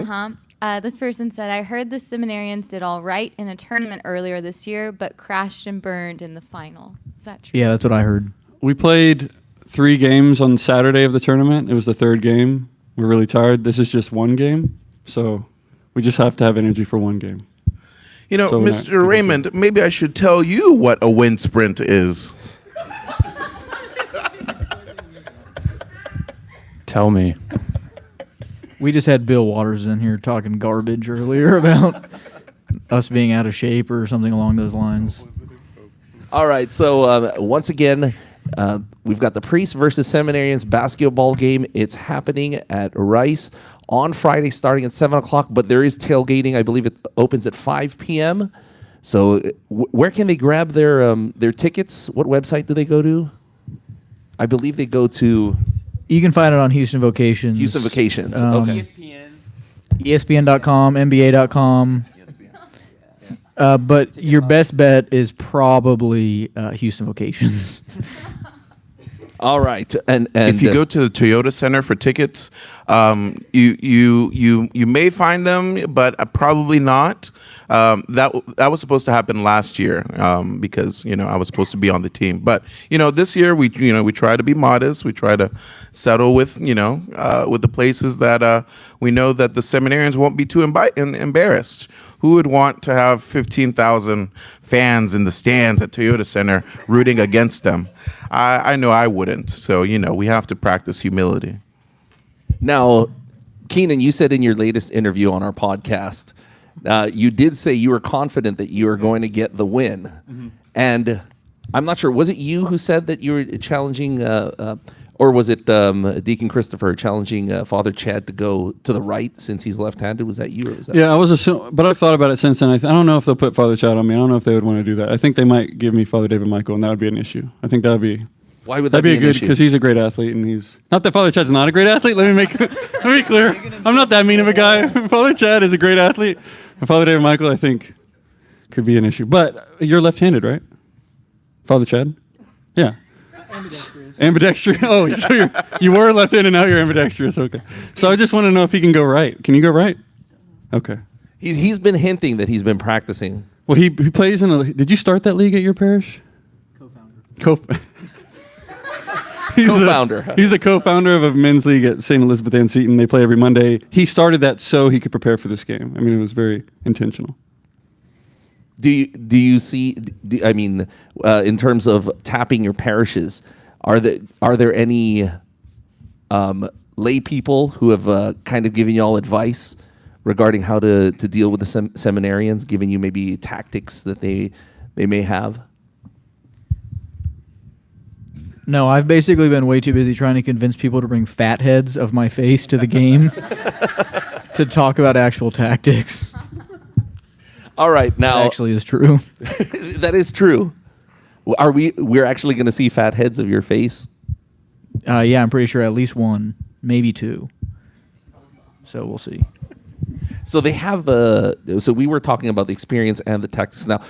This person said, I heard the Seminarians did all right in a tournament earlier this year, but crashed and burned in the final. Is that true? Yeah, that's what I heard. we played 3 games on Saturday of the tournament. It was the 3rd game. We're really tired. This is just 1 game. So we just have to have energy for 1 game. You know, So Mr. Raymond, maybe I should tell you what a wind sprint is. Tell me. We just had Bill Waters in here talking garbage earlier about us being out of shape or something along those lines. All right, so once again, we've got the Priest versus Seminarians basketball game. It's happening at Rice on Friday starting at 7 o'clock, but there is tailgating. I believe it opens at 5 p.m. So where can they grab their tickets? What website do they go to? I believe they go to... You can find it on Houston Vocations. Houston Vocations, okay. ESPN.com, NBA.com. But your best bet is probably Houston Vocations. All right, and if you go to the Toyota Center for tickets, you may find them, but probably not. That was supposed to happen last year because I was supposed to be on the team. But this year we try to be modest. We try to settle with with the places that we know that the seminarians won't be too embarrassed. Who would want to have 15,000 fans in the stands at Toyota Center rooting against them? I know I wouldn't. So, we have to practice humility. Now, Keenan, you said in your latest interview on our podcast, you did say you were confident that you were going to get the win. Mm-hmm. And I'm not sure, was it you who said that you were challenging, or was it Deacon Christopher challenging Father Chad to go to the right since he's left-handed? Was that you? Or was that I was but I've thought about it since then. I don't know if they'll put Father Chad on me. I don't know if they would want to do that. I think they might give me Father David Michael, and that would be an issue. I think that would be... Why would that be a an good? issue? Because he's a great athlete, and he's not that Father Chad's not a great athlete. Let me be clear. I'm not that mean of a guy. Father Chad is a great athlete. But Father David Michael, I think, could be an issue. But you're left-handed, right? Father Chad? Yeah. Ambidextrous. Oh, so you were left-handed, now you're ambidextrous. Okay. So I just want to know if he can go right. Can you go right? Okay. He's been hinting that he's been practicing. Well, he plays in a... Did you start that league at your parish? Co-founder. He's the co-founder of a men's league at St. Elizabeth Ann Seton. They play every Monday. He started that so he could prepare for this game. I mean, it was very intentional. Do you see? In terms of tapping your parishes, are there any lay people who have kind of given y'all advice regarding how to deal with the seminarians, giving you maybe tactics that they may have? No, I've basically been way too busy trying to convince people to bring fat heads of my face to the game to talk about actual tactics. All right, now... That actually is true. That is true. We're actually going to see fat heads of your face? Yeah, I'm pretty sure at least 1, maybe 2. So we'll see. So they have so we were talking about the experience and the tactics. Now,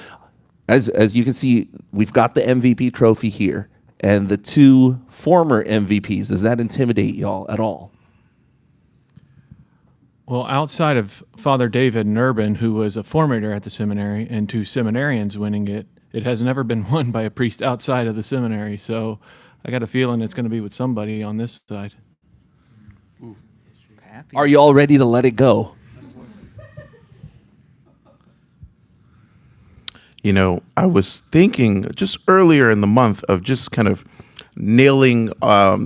as you can see, we've got the MVP trophy here. And the 2 former MVPs, does that intimidate y'all at all? Well, outside of Father David Nurbin, who was a formator at the seminary, and 2 seminarians winning it, it has never been won by a priest outside of the seminary. So I got a feeling it's going to be with somebody on this side. Are you all ready to let it go? I was thinking just earlier in the month of just kind of nailing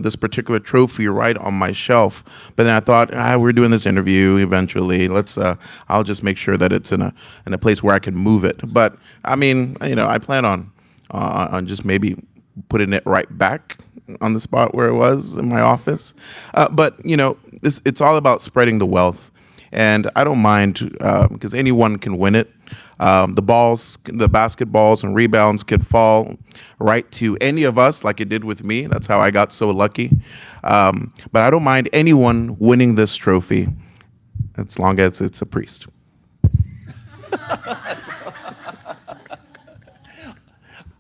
this particular trophy right on my shelf. But then I thought, we're doing this interview eventually. I'll just make sure that it's in a place where I can move it. But I mean, I plan on just maybe putting it right back on the spot where it was in my office. But it's all about spreading the wealth, and I don't mind because anyone can win it. The basketballs and rebounds could fall right to any of us, like it did with me. That's how I got so lucky. But I don't mind anyone winning this trophy, as long as it's a priest.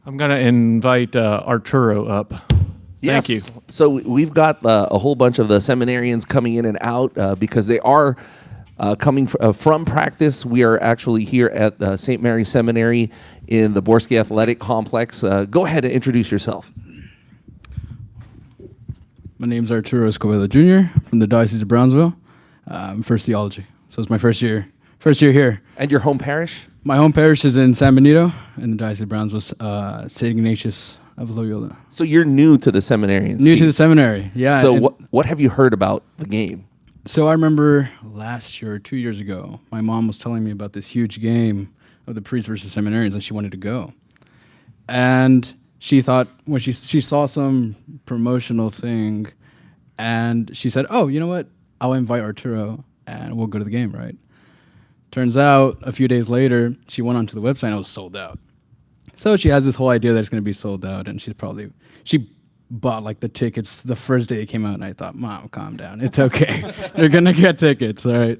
I'm going to invite Arturo up. Yes. Thank you. So we've got a whole bunch of the seminarians coming in and out because they are coming from practice. We are actually here at St. Mary's Seminary in the Borski Athletic Complex. Go ahead and introduce yourself. My name's Arturo Escobedo Jr. from the Diocese of Brownsville. First theology. So it's my first year here. And your home parish? My home parish is in San Benito in the Diocese of Brownsville, St. Ignatius of Loyola. So you're new to the seminarians. New to the seminary, yeah. So what have you heard about the game? So I remember last year or 2 years ago, my mom was telling me about this huge game of the priests versus seminarians, and she wanted to go. And she thought, when she saw some promotional thing, and she said, oh, you know what? I'll invite Arturo, and we'll go to the game, right? Turns out, a few days later, she went onto the website, and it was sold out. So she has this whole idea that it's going to be sold out, and she bought like the tickets the first day it came out, and I thought, Mom, calm down. It's okay. You're going to get tickets, all right?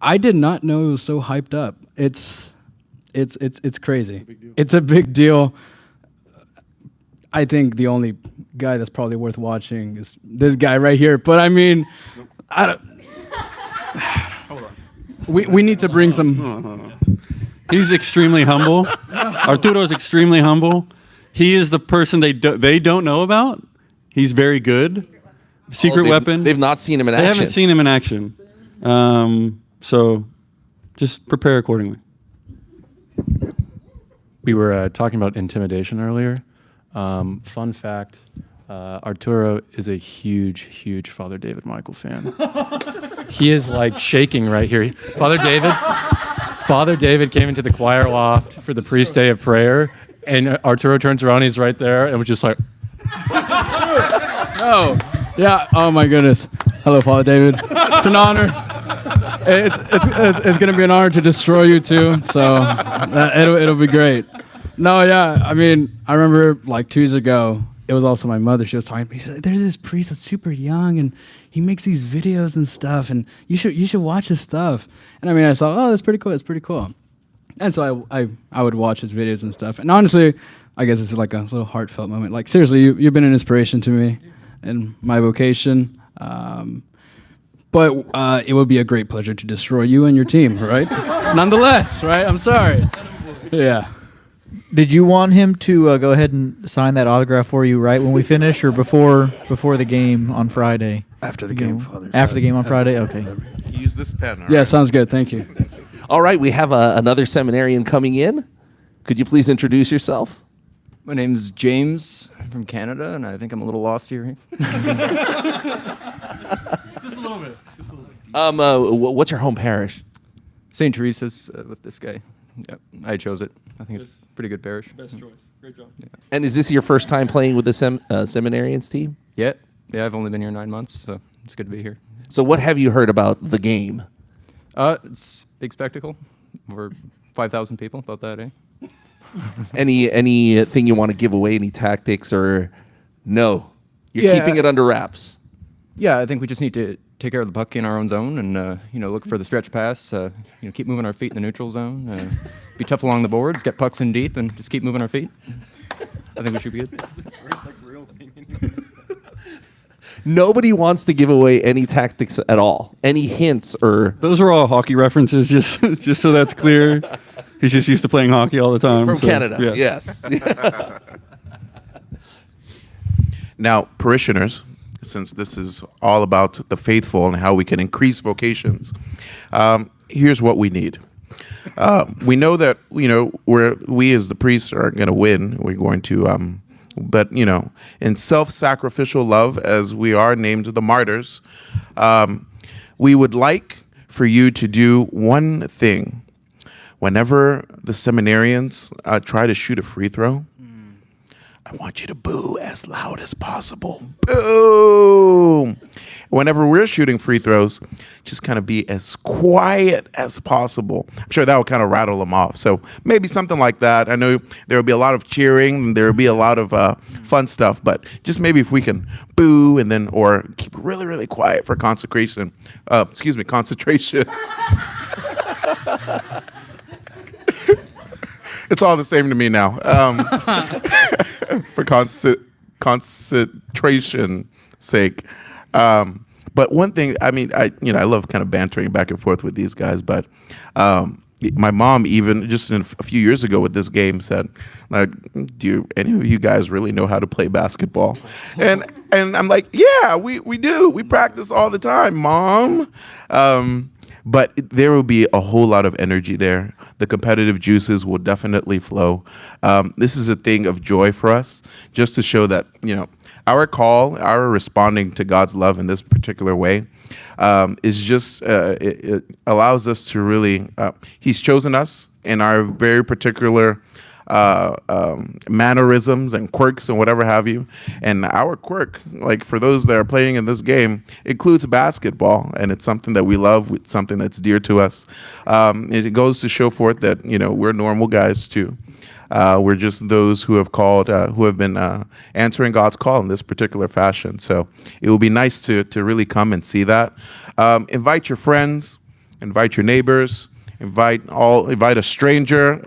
I did not know it was so hyped up. It's crazy. It's a big deal. I think the only guy that's probably worth watching is this guy right here. But I mean, I don't. Hold on. We need to bring some. He's extremely humble. Arturo is extremely humble. He is the person they don't know about. He's very good. Secret weapon. They've not seen him in action. They haven't seen him in action. So just prepare accordingly. We were talking about intimidation earlier. Fun fact, Arturo is a huge Father David Michael fan. He is like shaking right here. Father David came into the choir loft for the priest day of prayer, and Arturo turns around, he's right there, and was just like... Oh, yeah, oh my goodness. Hello, Father David. It's an honor. It's going to be an honor to destroy you too, so it'll be great. No, yeah, I mean, I remember like 2 years ago, it was also my mother. She was talking to me. She said, there's this priest that's super young, and he makes these videos and stuff, and you should watch his stuff. And I mean, I saw, oh, that's pretty cool. It's pretty cool. And so I would watch his videos and stuff. And honestly, I guess it's like a little heartfelt moment. Like seriously, you've been an inspiration to me in my vocation. But it would be a great pleasure to destroy you and your team, right? Nonetheless, right? I'm sorry. Yeah. Did you want him to go ahead and sign that autograph for you right when we finish, or before the game on Friday? After the game, Father. After the game on Friday? Okay. Use this pen. Yeah, sounds good. Thank you. All right, we have another seminarian coming in. Could you please introduce yourself? My name's James from Canada, and I think I'm a little lost here. Just a little bit. What's your home parish? St. Teresa's with this guy. Yep, I chose it. I think it's a pretty good parish. Best choice. Great job. Yeah. And is this your first time playing with the seminarians team? Yeah, I've only been here 9 months, so it's good to be here. So what have you heard about the game? It's a big spectacle. Over 5,000 people, about that, eh? Anything you want to give away? Any tactics or no? You're keeping it under wraps. Yeah, I think we just need to take care of the puck in our own zone and look for the stretch pass. Keep moving our feet in the neutral zone. Be tough along the boards. Get pucks in deep and just keep moving our feet. I think we should be good. Nobody wants to give away any tactics at all. Any hints or those are all hockey references. Just so that's clear. He's just used to playing hockey all the time. From Canada. Yes. Now, parishioners, since this is all about the faithful and how we can increase vocations, here's what we need. We know that we as the priests are going to win. We're going to, but in self-sacrificial love, as we are named the martyrs, we would like for you to do one thing. Whenever the seminarians try to shoot a free throw, I want you to boo as loud as possible. Boo! Whenever we're shooting free throws, just kind of be as quiet as possible. I'm sure that will kind of rattle them off. So maybe something like that. I know there will be a lot of cheering, and there will be a lot of fun stuff, but just maybe if we can boo and then, or keep really, really quiet for concentration. It's all the same to me now. For concentration sake. But one thing, I mean, I love kind of bantering back and forth with these guys, but my mom even just a few years ago with this game said, like, do any of you guys really know how to play basketball? And I'm like, yeah, we do. We practice all the time, Mom. But there will be a whole lot of energy there. The competitive juices will definitely flow. This is a thing of joy for us, just to show that, our call, our responding to God's love in this particular way is just, it allows us to really, He's chosen us in our very particular mannerisms and quirks and whatever have you. And our quirk, like for those that are playing in this game, includes basketball, and it's something that we love. It's something that's dear to us. It goes to show forth that we're normal guys too. We're just those who have called, who have been answering God's call in this particular fashion. So it will be nice to really come and see that. Invite your friends, invite your neighbors. Invite a stranger,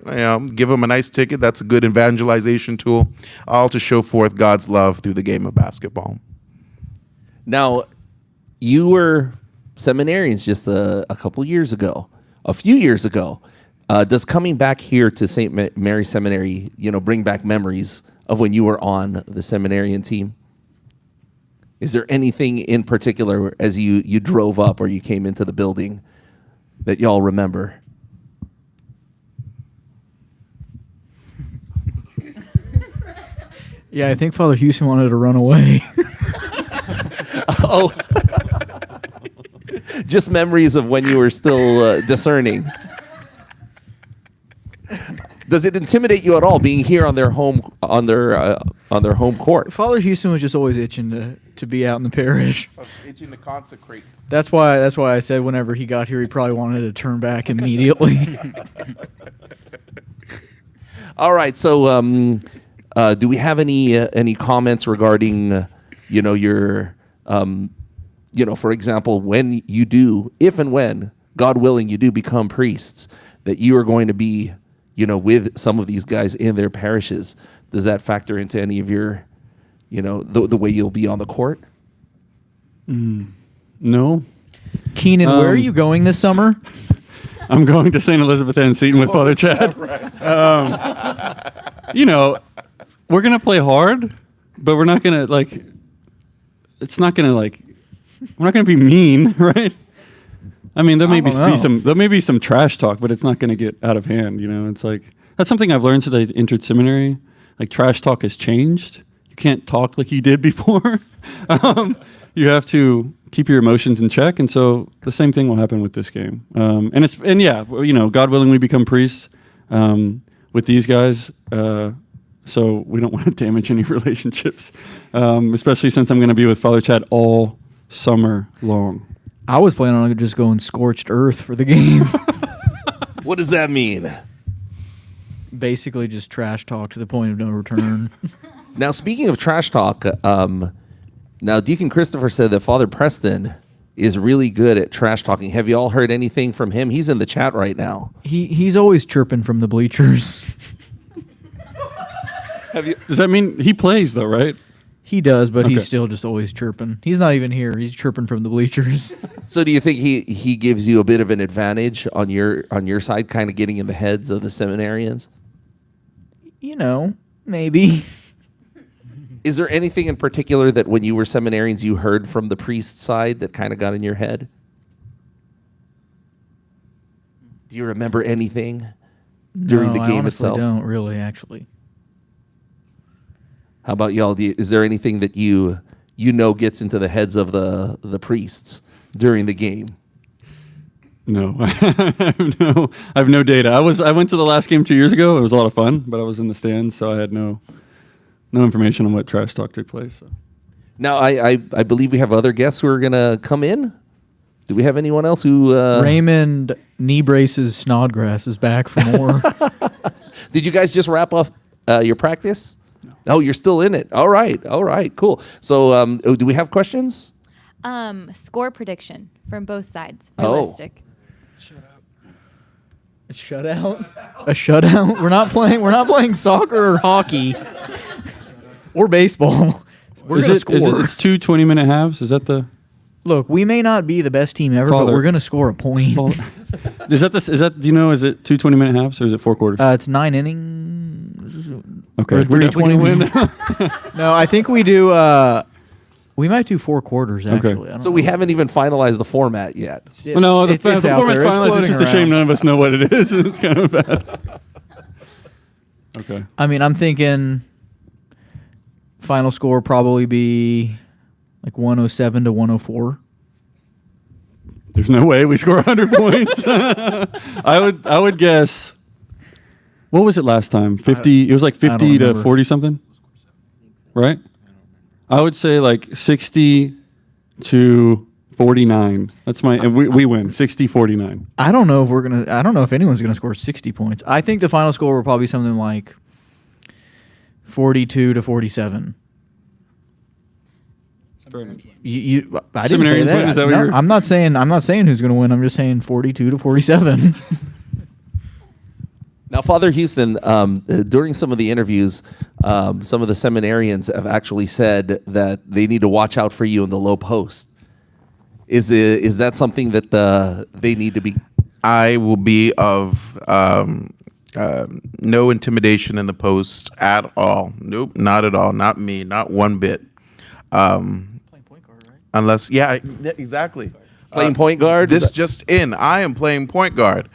give them a nice ticket. That's a good evangelization tool, all to show forth God's love through the game of basketball. Now, you were seminarians just a few years ago. Does coming back here to St. Mary Seminary, bring back memories of when you were on the seminarian team? Is there anything in particular as you drove up or you came into the building that y'all remember? Yeah, I think Father Houston wanted to run away. Oh, just memories of when you were still discerning. Does it intimidate you at all being here on their home court? Father Houston was just always itching to be out in the parish. Itching to consecrate. That's why I said whenever he got here, he probably wanted to turn back immediately. All right. So, do we have any comments regarding, your, for example, when you do, if and when, God willing, you do become priests, that you are going to be, with some of these guys in their parishes? Does that factor into any of your, the way you'll be on the court? No. Keenan, where are you going this summer? I'm going to St. Elizabeth Ann Seton with Father Chad. We're going to play hard, but we're not going to, it's not going to, we're not going to be mean, right? I mean, there may be some trash talk, but it's not going to get out of hand, It's that's something I've learned since I entered seminary. Trash talk has changed. You can't talk like you did before. You have to keep your emotions in check, and so the same thing will happen with this game. God willing, we become priests with these guys, so we don't want to damage any relationships, especially since I'm going to be with Father Chad all summer long. I was planning on just going scorched earth for the game. What does that mean? Basically, just trash talk to the point of no return. Now, speaking of trash talk, now Deacon Christopher said that Father Preston is really good at trash talking. Have you all heard anything from him? He's in the chat right now. He's always chirping from the bleachers. Does that mean he plays though, right? He does, but Okay. he's still just always chirping. He's not even here. He's chirping from the bleachers. So do you think he gives you a bit of an advantage on your side, kind of getting in the heads of the seminarians? Maybe. Is there anything in particular that when you were seminarians you heard from the priest side that kind of got in your head? Do you remember anything during the game itself? I don't really, actually. How about y'all? Is there anything that you gets into the heads of the priests during the game? No, I have no data. I went to the last game 2 years ago. It was a lot of fun, but I was in the stands, so I had no no information on what trash talk took place. So. Now, I believe we have other guests who are going to come in. Do we have anyone else who... Raymond Knee Braces Snodgrass is back for more. Did you guys just wrap up your practice? No. Oh, you're still in it. All right, cool. So do we have questions? Score prediction from both sides. Oh. Realistic. A shutout? A shutout? We're not playing soccer or hockey or baseball. We're going to score. It's 2 20-minute halves? Is that the... Look, we may not be the best team ever, Father. but we're going to score a point. Is that do you know, is it 2 20-minute halves or is it 4 quarters? It's 9 innings. Okay. Or We're definitely 3 gonna win. No, I think we do we might do 4 quarters actually. I don't So know. we haven't even finalized the format yet. Well, no, the It's out format's there. It's finalized. It's floating just a shame around. none of us know what it is. It's kind of bad. Okay. I mean, I'm thinking final score probably be like 107 to 104. There's no way we score 100 points. I would guess. What was it last time? 50. It was like 50 to 40 something, right? I would say like 60 to 49. That's my. And we win 60-49. I don't know if anyone's gonna score 60 points. I think the final score will probably be something like 42 to 47. I didn't say Seminarians that. win? Is that what No, you're... I'm not saying who's gonna win. I'm just saying 42 to 47. Now, Father Houston, during some of the interviews, some of the seminarians have actually said that they need to watch out for you in the low post. Is that something that they need to be? I will be of no intimidation in the post at all. Nope, not at all. Not me. Not one bit. Playing point guard, right? Unless, yeah, exactly. Playing point guard? This just in. I am playing point guard.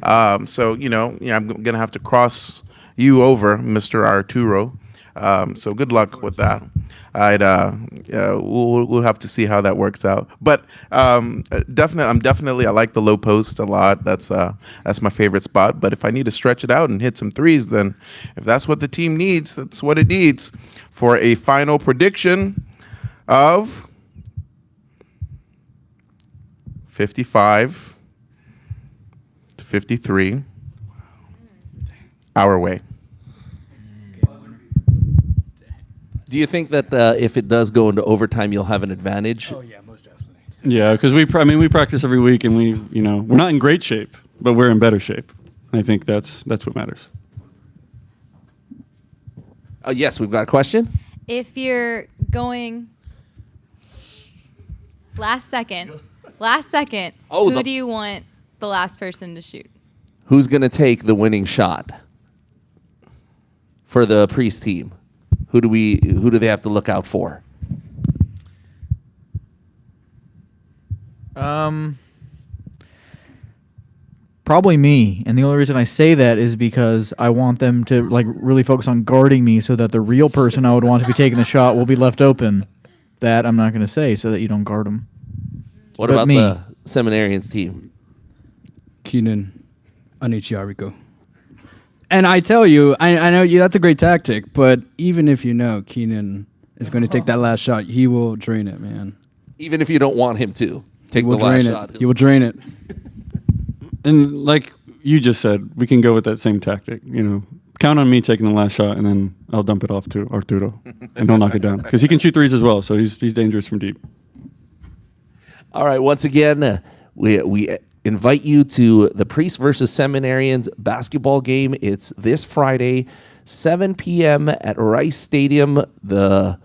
So, I'm going to have to cross you over, Mr. Arturo. So good luck with that. We'll have to see how that works out. But I like the low post a lot. That's my favorite spot. But if I need to stretch it out and hit some threes, then if that's what the team needs, that's what it needs. For a final prediction of 55 to 53 our way. Do you think that if it does go into overtime, you'll have an advantage? Oh yeah, most definitely. Yeah, because we practice every week, and we're not in great shape, but we're in better shape. I think that's what matters. Yes, we've got a question. If you're going last second, who do you want the last person to shoot? Who's going to take the winning shot for the Priest team? Who do they have to look out for? Probably me. And the only reason I say that is because I want them to really focus on guarding me so that the real person I would want to be taking the shot will be left open. That I'm not going to say so that you don't guard them. What about the Seminarians team? Keenan Anichiariko. And I tell you, I know that's a great tactic, but even if you know Keenan is going to take that last shot, he will drain it, man. Even if you don't want him to take the last shot. He will drain it. And like you just said, we can go with that same tactic. Count on me taking the last shot, and then I'll dump it off to Arturo, and he'll knock it down because he can shoot threes as well. So he's dangerous from deep. All right. Once again, we invite you to the Priest versus Seminarians basketball game. It's this Friday, 7 p.m. at Rice Stadium. The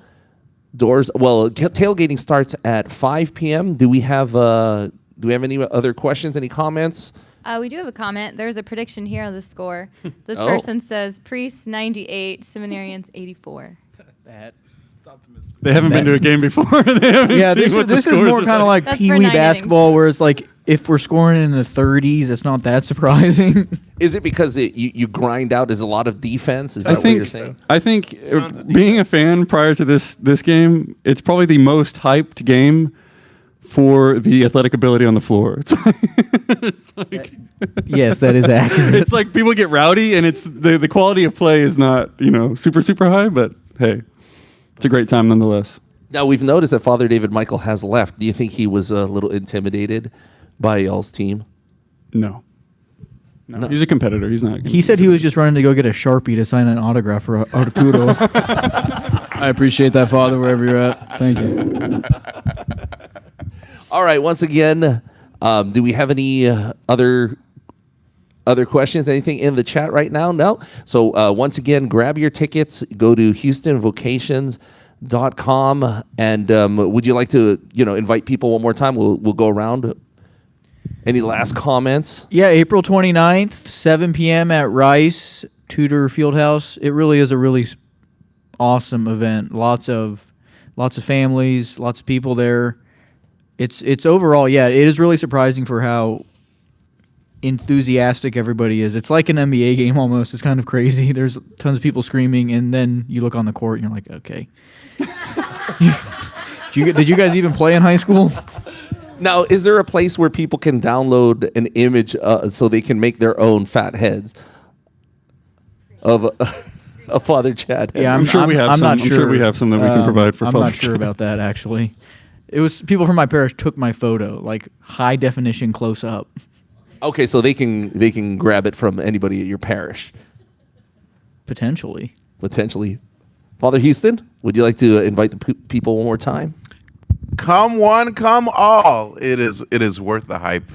doors, tailgating starts at 5 p.m. Do we have any other questions? Any comments? We do have a comment. There's a prediction here on the score. This person says Priest 98, Seminarians 84. That's optimistic. They haven't been to a game before. This is more kind of like That's Pee for Wee 9 basketball, where it's like if we're scoring in the 30s, it's not that surprising. Is it because you grind out as a lot of defense? Is that what you're saying? I think being a fan prior to this game, it's probably the most hyped game for the athletic ability on the floor. It's like Yes, that is accurate. It's like people get rowdy, and it's the quality of play is not super super high, but hey, it's a great time nonetheless. Now, we've noticed that Father David Michael has left. Do you think he was a little intimidated by y'all's team? No. He's a competitor. He's not. He said he was just running to go get a Sharpie to sign an autograph for Arturo. I appreciate that, Father, wherever you're at. Thank you. All right. Once again, do we have any other questions? Anything in the chat right now? No. So once again, grab your tickets. Go to HoustonVocations.com. And would you like to, invite people one more time? We'll go around. Any last comments? Yeah, April 29th, 7 p.m. at Rice Tudor Fieldhouse. It really is a really awesome event. Lots of families, lots of people there. It's overall, it is really surprising for how enthusiastic everybody is. It's like an NBA game almost. It's kind of crazy. There's tons of people screaming, and then you look on the court and you're like, okay. Did you guys even play in high school? Now, is there a place where people can download an image so they can make their own fat heads of a Father Chad head? Yeah, I'm sure we have some. I'm sure we have some that we can provide for I'm Father not sure Chad. about that, actually. It was people from my parish took my photo, like high definition close up. Okay, so they can grab it from anybody at your parish. Potentially. Father Houston, would you like to invite the people one more time? Come one, come all. It is worth the hype.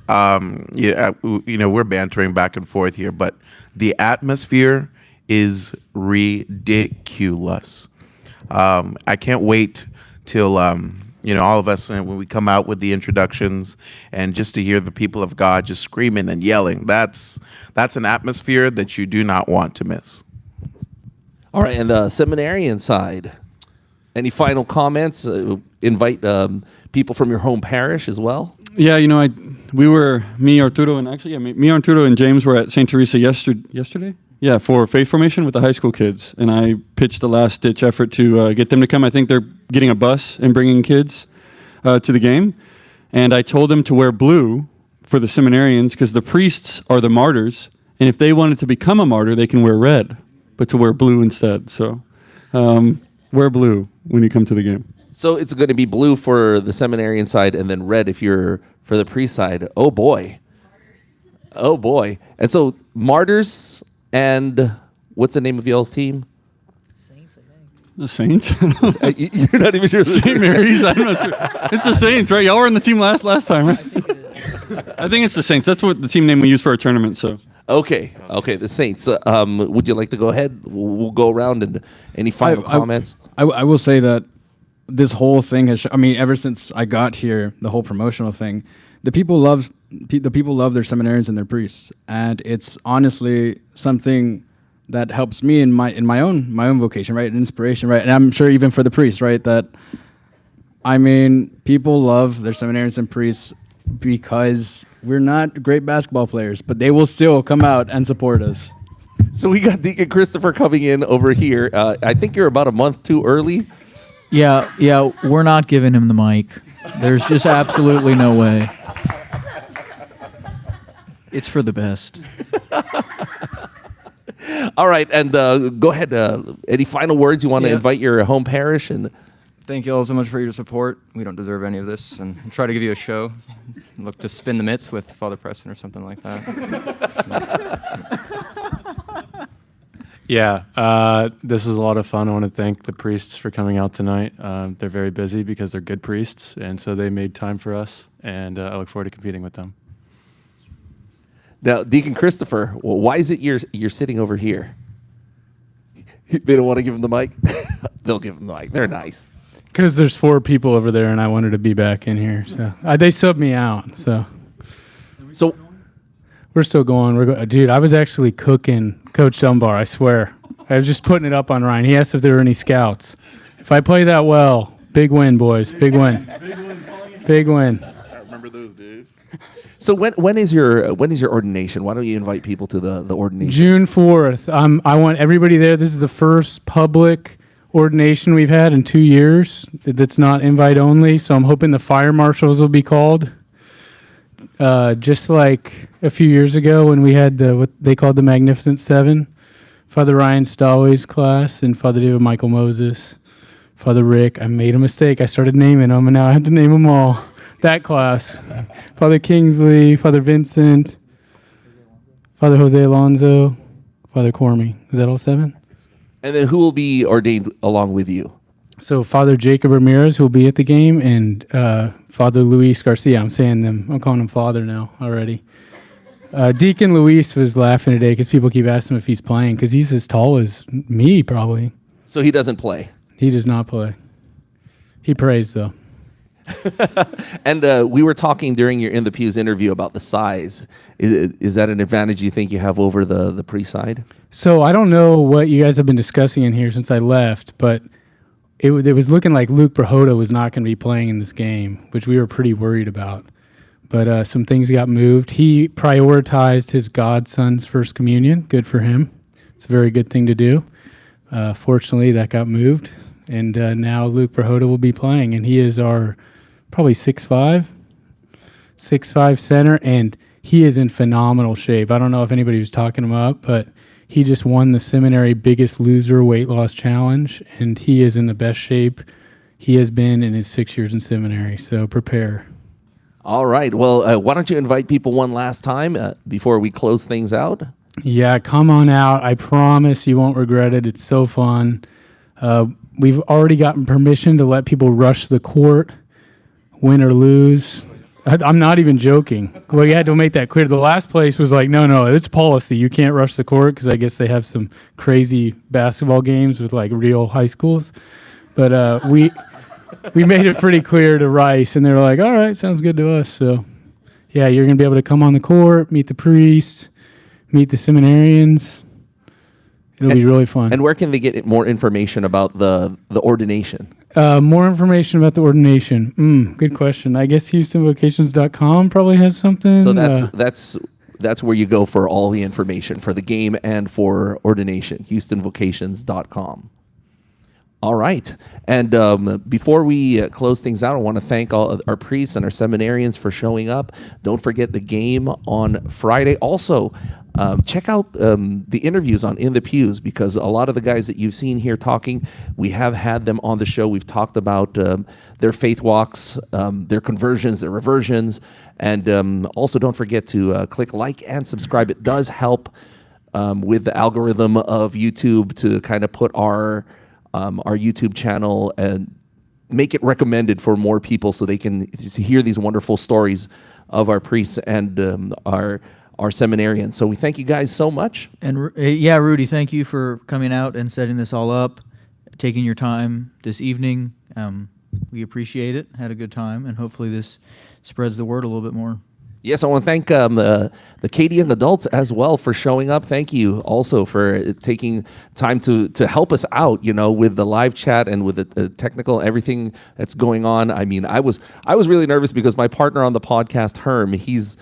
We're bantering back and forth here, but the atmosphere is ridiculous. I can't wait till all of us when we come out with the introductions and just to hear the people of God just screaming and yelling. That's an atmosphere that you do not want to miss. All right, and the seminarian side. Any final comments? Invite people from your home parish as well. Yeah, me, Arturo, and James were at St. Teresa yesterday. Yeah, for faith formation with the high school kids, and I pitched the last ditch effort to get them to come. I think they're getting a bus and bringing kids to the game, and I told them to wear blue for the seminarians because the priests are the martyrs, and if they wanted to become a martyr, they can wear red, but to wear blue instead. So. Wear blue when you come to the game. So it's going to be blue for the seminarian side and then red if you're for the priest side. Oh, boy. And so Martyrs and what's the name of y'all's team? The Saints? You're not even sure. St. Mary's? I'm not sure. It's the Saints, right? Y'all were on the team last time, right? I think it's the Saints. That's what the team name we use for our tournament, so. Okay, the Saints. Would you like to go ahead? We'll go around and any final comments? I will say that this whole thing has. Ever since I got here, the whole promotional thing, the people love their seminarians and their priests, and it's honestly something that helps me in my own vocation, right? Inspiration, right? And I'm sure even for the priests, right? That people love their seminarians and priests. Because we're not great basketball players, but they will still come out and support us. So we got Deacon Christopher coming in over here. I think you're about a month too early. Yeah, we're not giving him the mic. There's just absolutely no way. It's for the best. All right, and go ahead. Any final words you want to invite your home parish and? Thank you all so much for your support. We don't deserve any of this, and we'll try to give you a show. Look to spin the mitts with Father Preston or something like that. This is a lot of fun. I want to thank the priests for coming out tonight. They're very busy because they're good priests, and so they made time for us, and I look forward to competing with them. Now, Deacon Christopher, why is it you're sitting over here? They don't want to give him the mic? They'll give him the mic. They're nice. Because there's 4 people over there, and I wanted to be back in here. So they subbed me out. So we're still going. Dude, I was actually cooking Coach Dunbar, I swear. I was just putting it up on Ryan. He asked if there were any scouts. If I play that well, big win, boys. Big win. Big win. I remember those days. So when is your ordination? Why don't you invite people to the ordination? June 4th. I want everybody there. This is the first public ordination we've had in 2 years that's not invite only, so I'm hoping the fire marshals will be called. Just like a few years ago when we had what they called the Magnificent Seven, Father Ryan Stallway's class, and Father David Michael Moses, Father Rick. I made a mistake. I started naming them, and now I have to name them all. That class. Father Kingsley, Father Vincent, Father Jose Alonso, Father Cormy. Is that all 7? And then who will be ordained along with you? So Father Jacob Ramirez, who will be at the game, and Father Luis Garcia. I'm calling him Father now already. Deacon Luis was laughing today because people keep asking him if he's playing because he's as tall as me, probably. So he doesn't play? He does not play. He prays, though. And we were talking during your In the Pews interview about the size. Is that an advantage you think you have over the pre-side? So I don't know what you guys have been discussing in here since I left, but it was looking like Luke Brahota was not going to be playing in this game, which we were pretty worried about. But some things got moved. He prioritized his godson's first communion. Good for him. It's a very good thing to do. Fortunately, that got moved. And now Luke Brahota will be playing, and he is our probably 6'5" center, and he is in phenomenal shape. I don't know if anybody was talking him up, but he just won the Seminary Biggest Loser Weight Loss Challenge, and he is in the best shape he has been in his 6 years in seminary, so prepare. All right. Well, why don't you invite people one last time before we close things out? Yeah, come on out. I promise you won't regret it. It's so fun. We've already gotten permission to let people rush the court, win or lose. I'm not even joking. We had to make that clear. The last place was like, no, it's policy. You can't rush the court because I guess they have some crazy basketball games with like real high schools. But we made it pretty clear to Rice, and they were like, all right, sounds good to us. So, yeah, you're going to be able to come on the court, meet the priests, meet the seminarians. It'll be really fun. And where can they get more information about the ordination? More information about the ordination. Good question. I guess HoustonVocations.com probably has something. So that's where you go for all the information for the game and for ordination. HoustonVocations.com. All right. And before we close things out, I want to thank all our priests and our seminarians for showing up. Don't forget the game on Friday. Also, check out the interviews on In the Pews, because a lot of the guys that you've seen here talking, we have had them on the show. We've talked about their faith walks, their conversions, their reversions. And also don't forget to click like and subscribe. It does help with the algorithm of YouTube to kind of put our YouTube channel and make it recommended for more people so they can hear these wonderful stories of our priests and our seminarians. So we thank you guys so much. And yeah, Rudy, thank you for coming out and setting this all up, taking your time this evening. We appreciate it, had a good time, and hopefully this spreads the word a little bit more. Yes, I want to thank the Acadian adults as well for showing up. Thank you also for taking time to help us out, with the live chat and with the technical everything that's going on. I mean, I was really nervous because my partner on the podcast, Herm, he's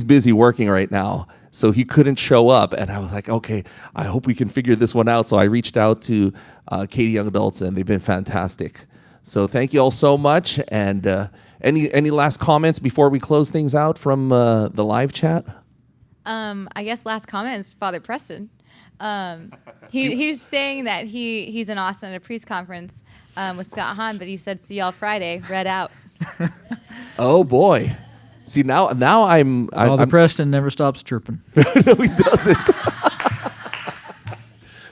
busy working right now, so he couldn't show up. And I was like, okay, I hope we can figure this one out. So I reached out to Acadian Young Adults, and they've been fantastic. So thank you all so much. And any last comments before we close things out from the live chat? I guess last comment is Father Preston. He's saying that he's in Austin at a priest conference with Scott Hahn, but he said, see y'all Friday, read out. Oh boy. See, now I'm Father Preston never stops chirping. No, he doesn't.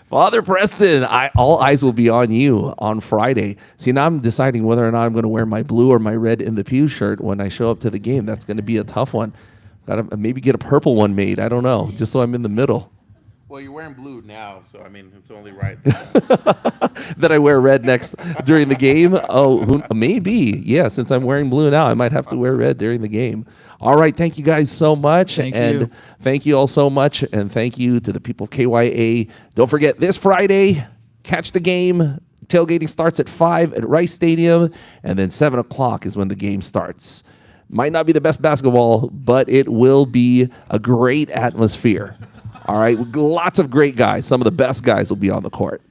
Father Preston, all eyes will be on you on Friday. See, now I'm deciding whether or not I'm going to wear my blue or my red In the Pew shirt when I show up to the game. That's going to be a tough one. Gotta maybe get a purple one made. I don't know, just so I'm in the middle. Well, you're wearing blue now, so I mean, it's only right. That I wear red next during the game? Oh, maybe. Yeah, since I'm wearing blue now, I might have to wear red during the game. All right, thank you guys so much. Thank you. Thank you all so much. And thank you to the people of KYA. Don't forget, this Friday, catch the game. Tailgating starts at 5 at Rice Stadium, and then 7 o'clock is when the game starts. Might not be the best basketball, but it will be a great atmosphere. All right, lots of great guys. Some of the best guys will be on the court.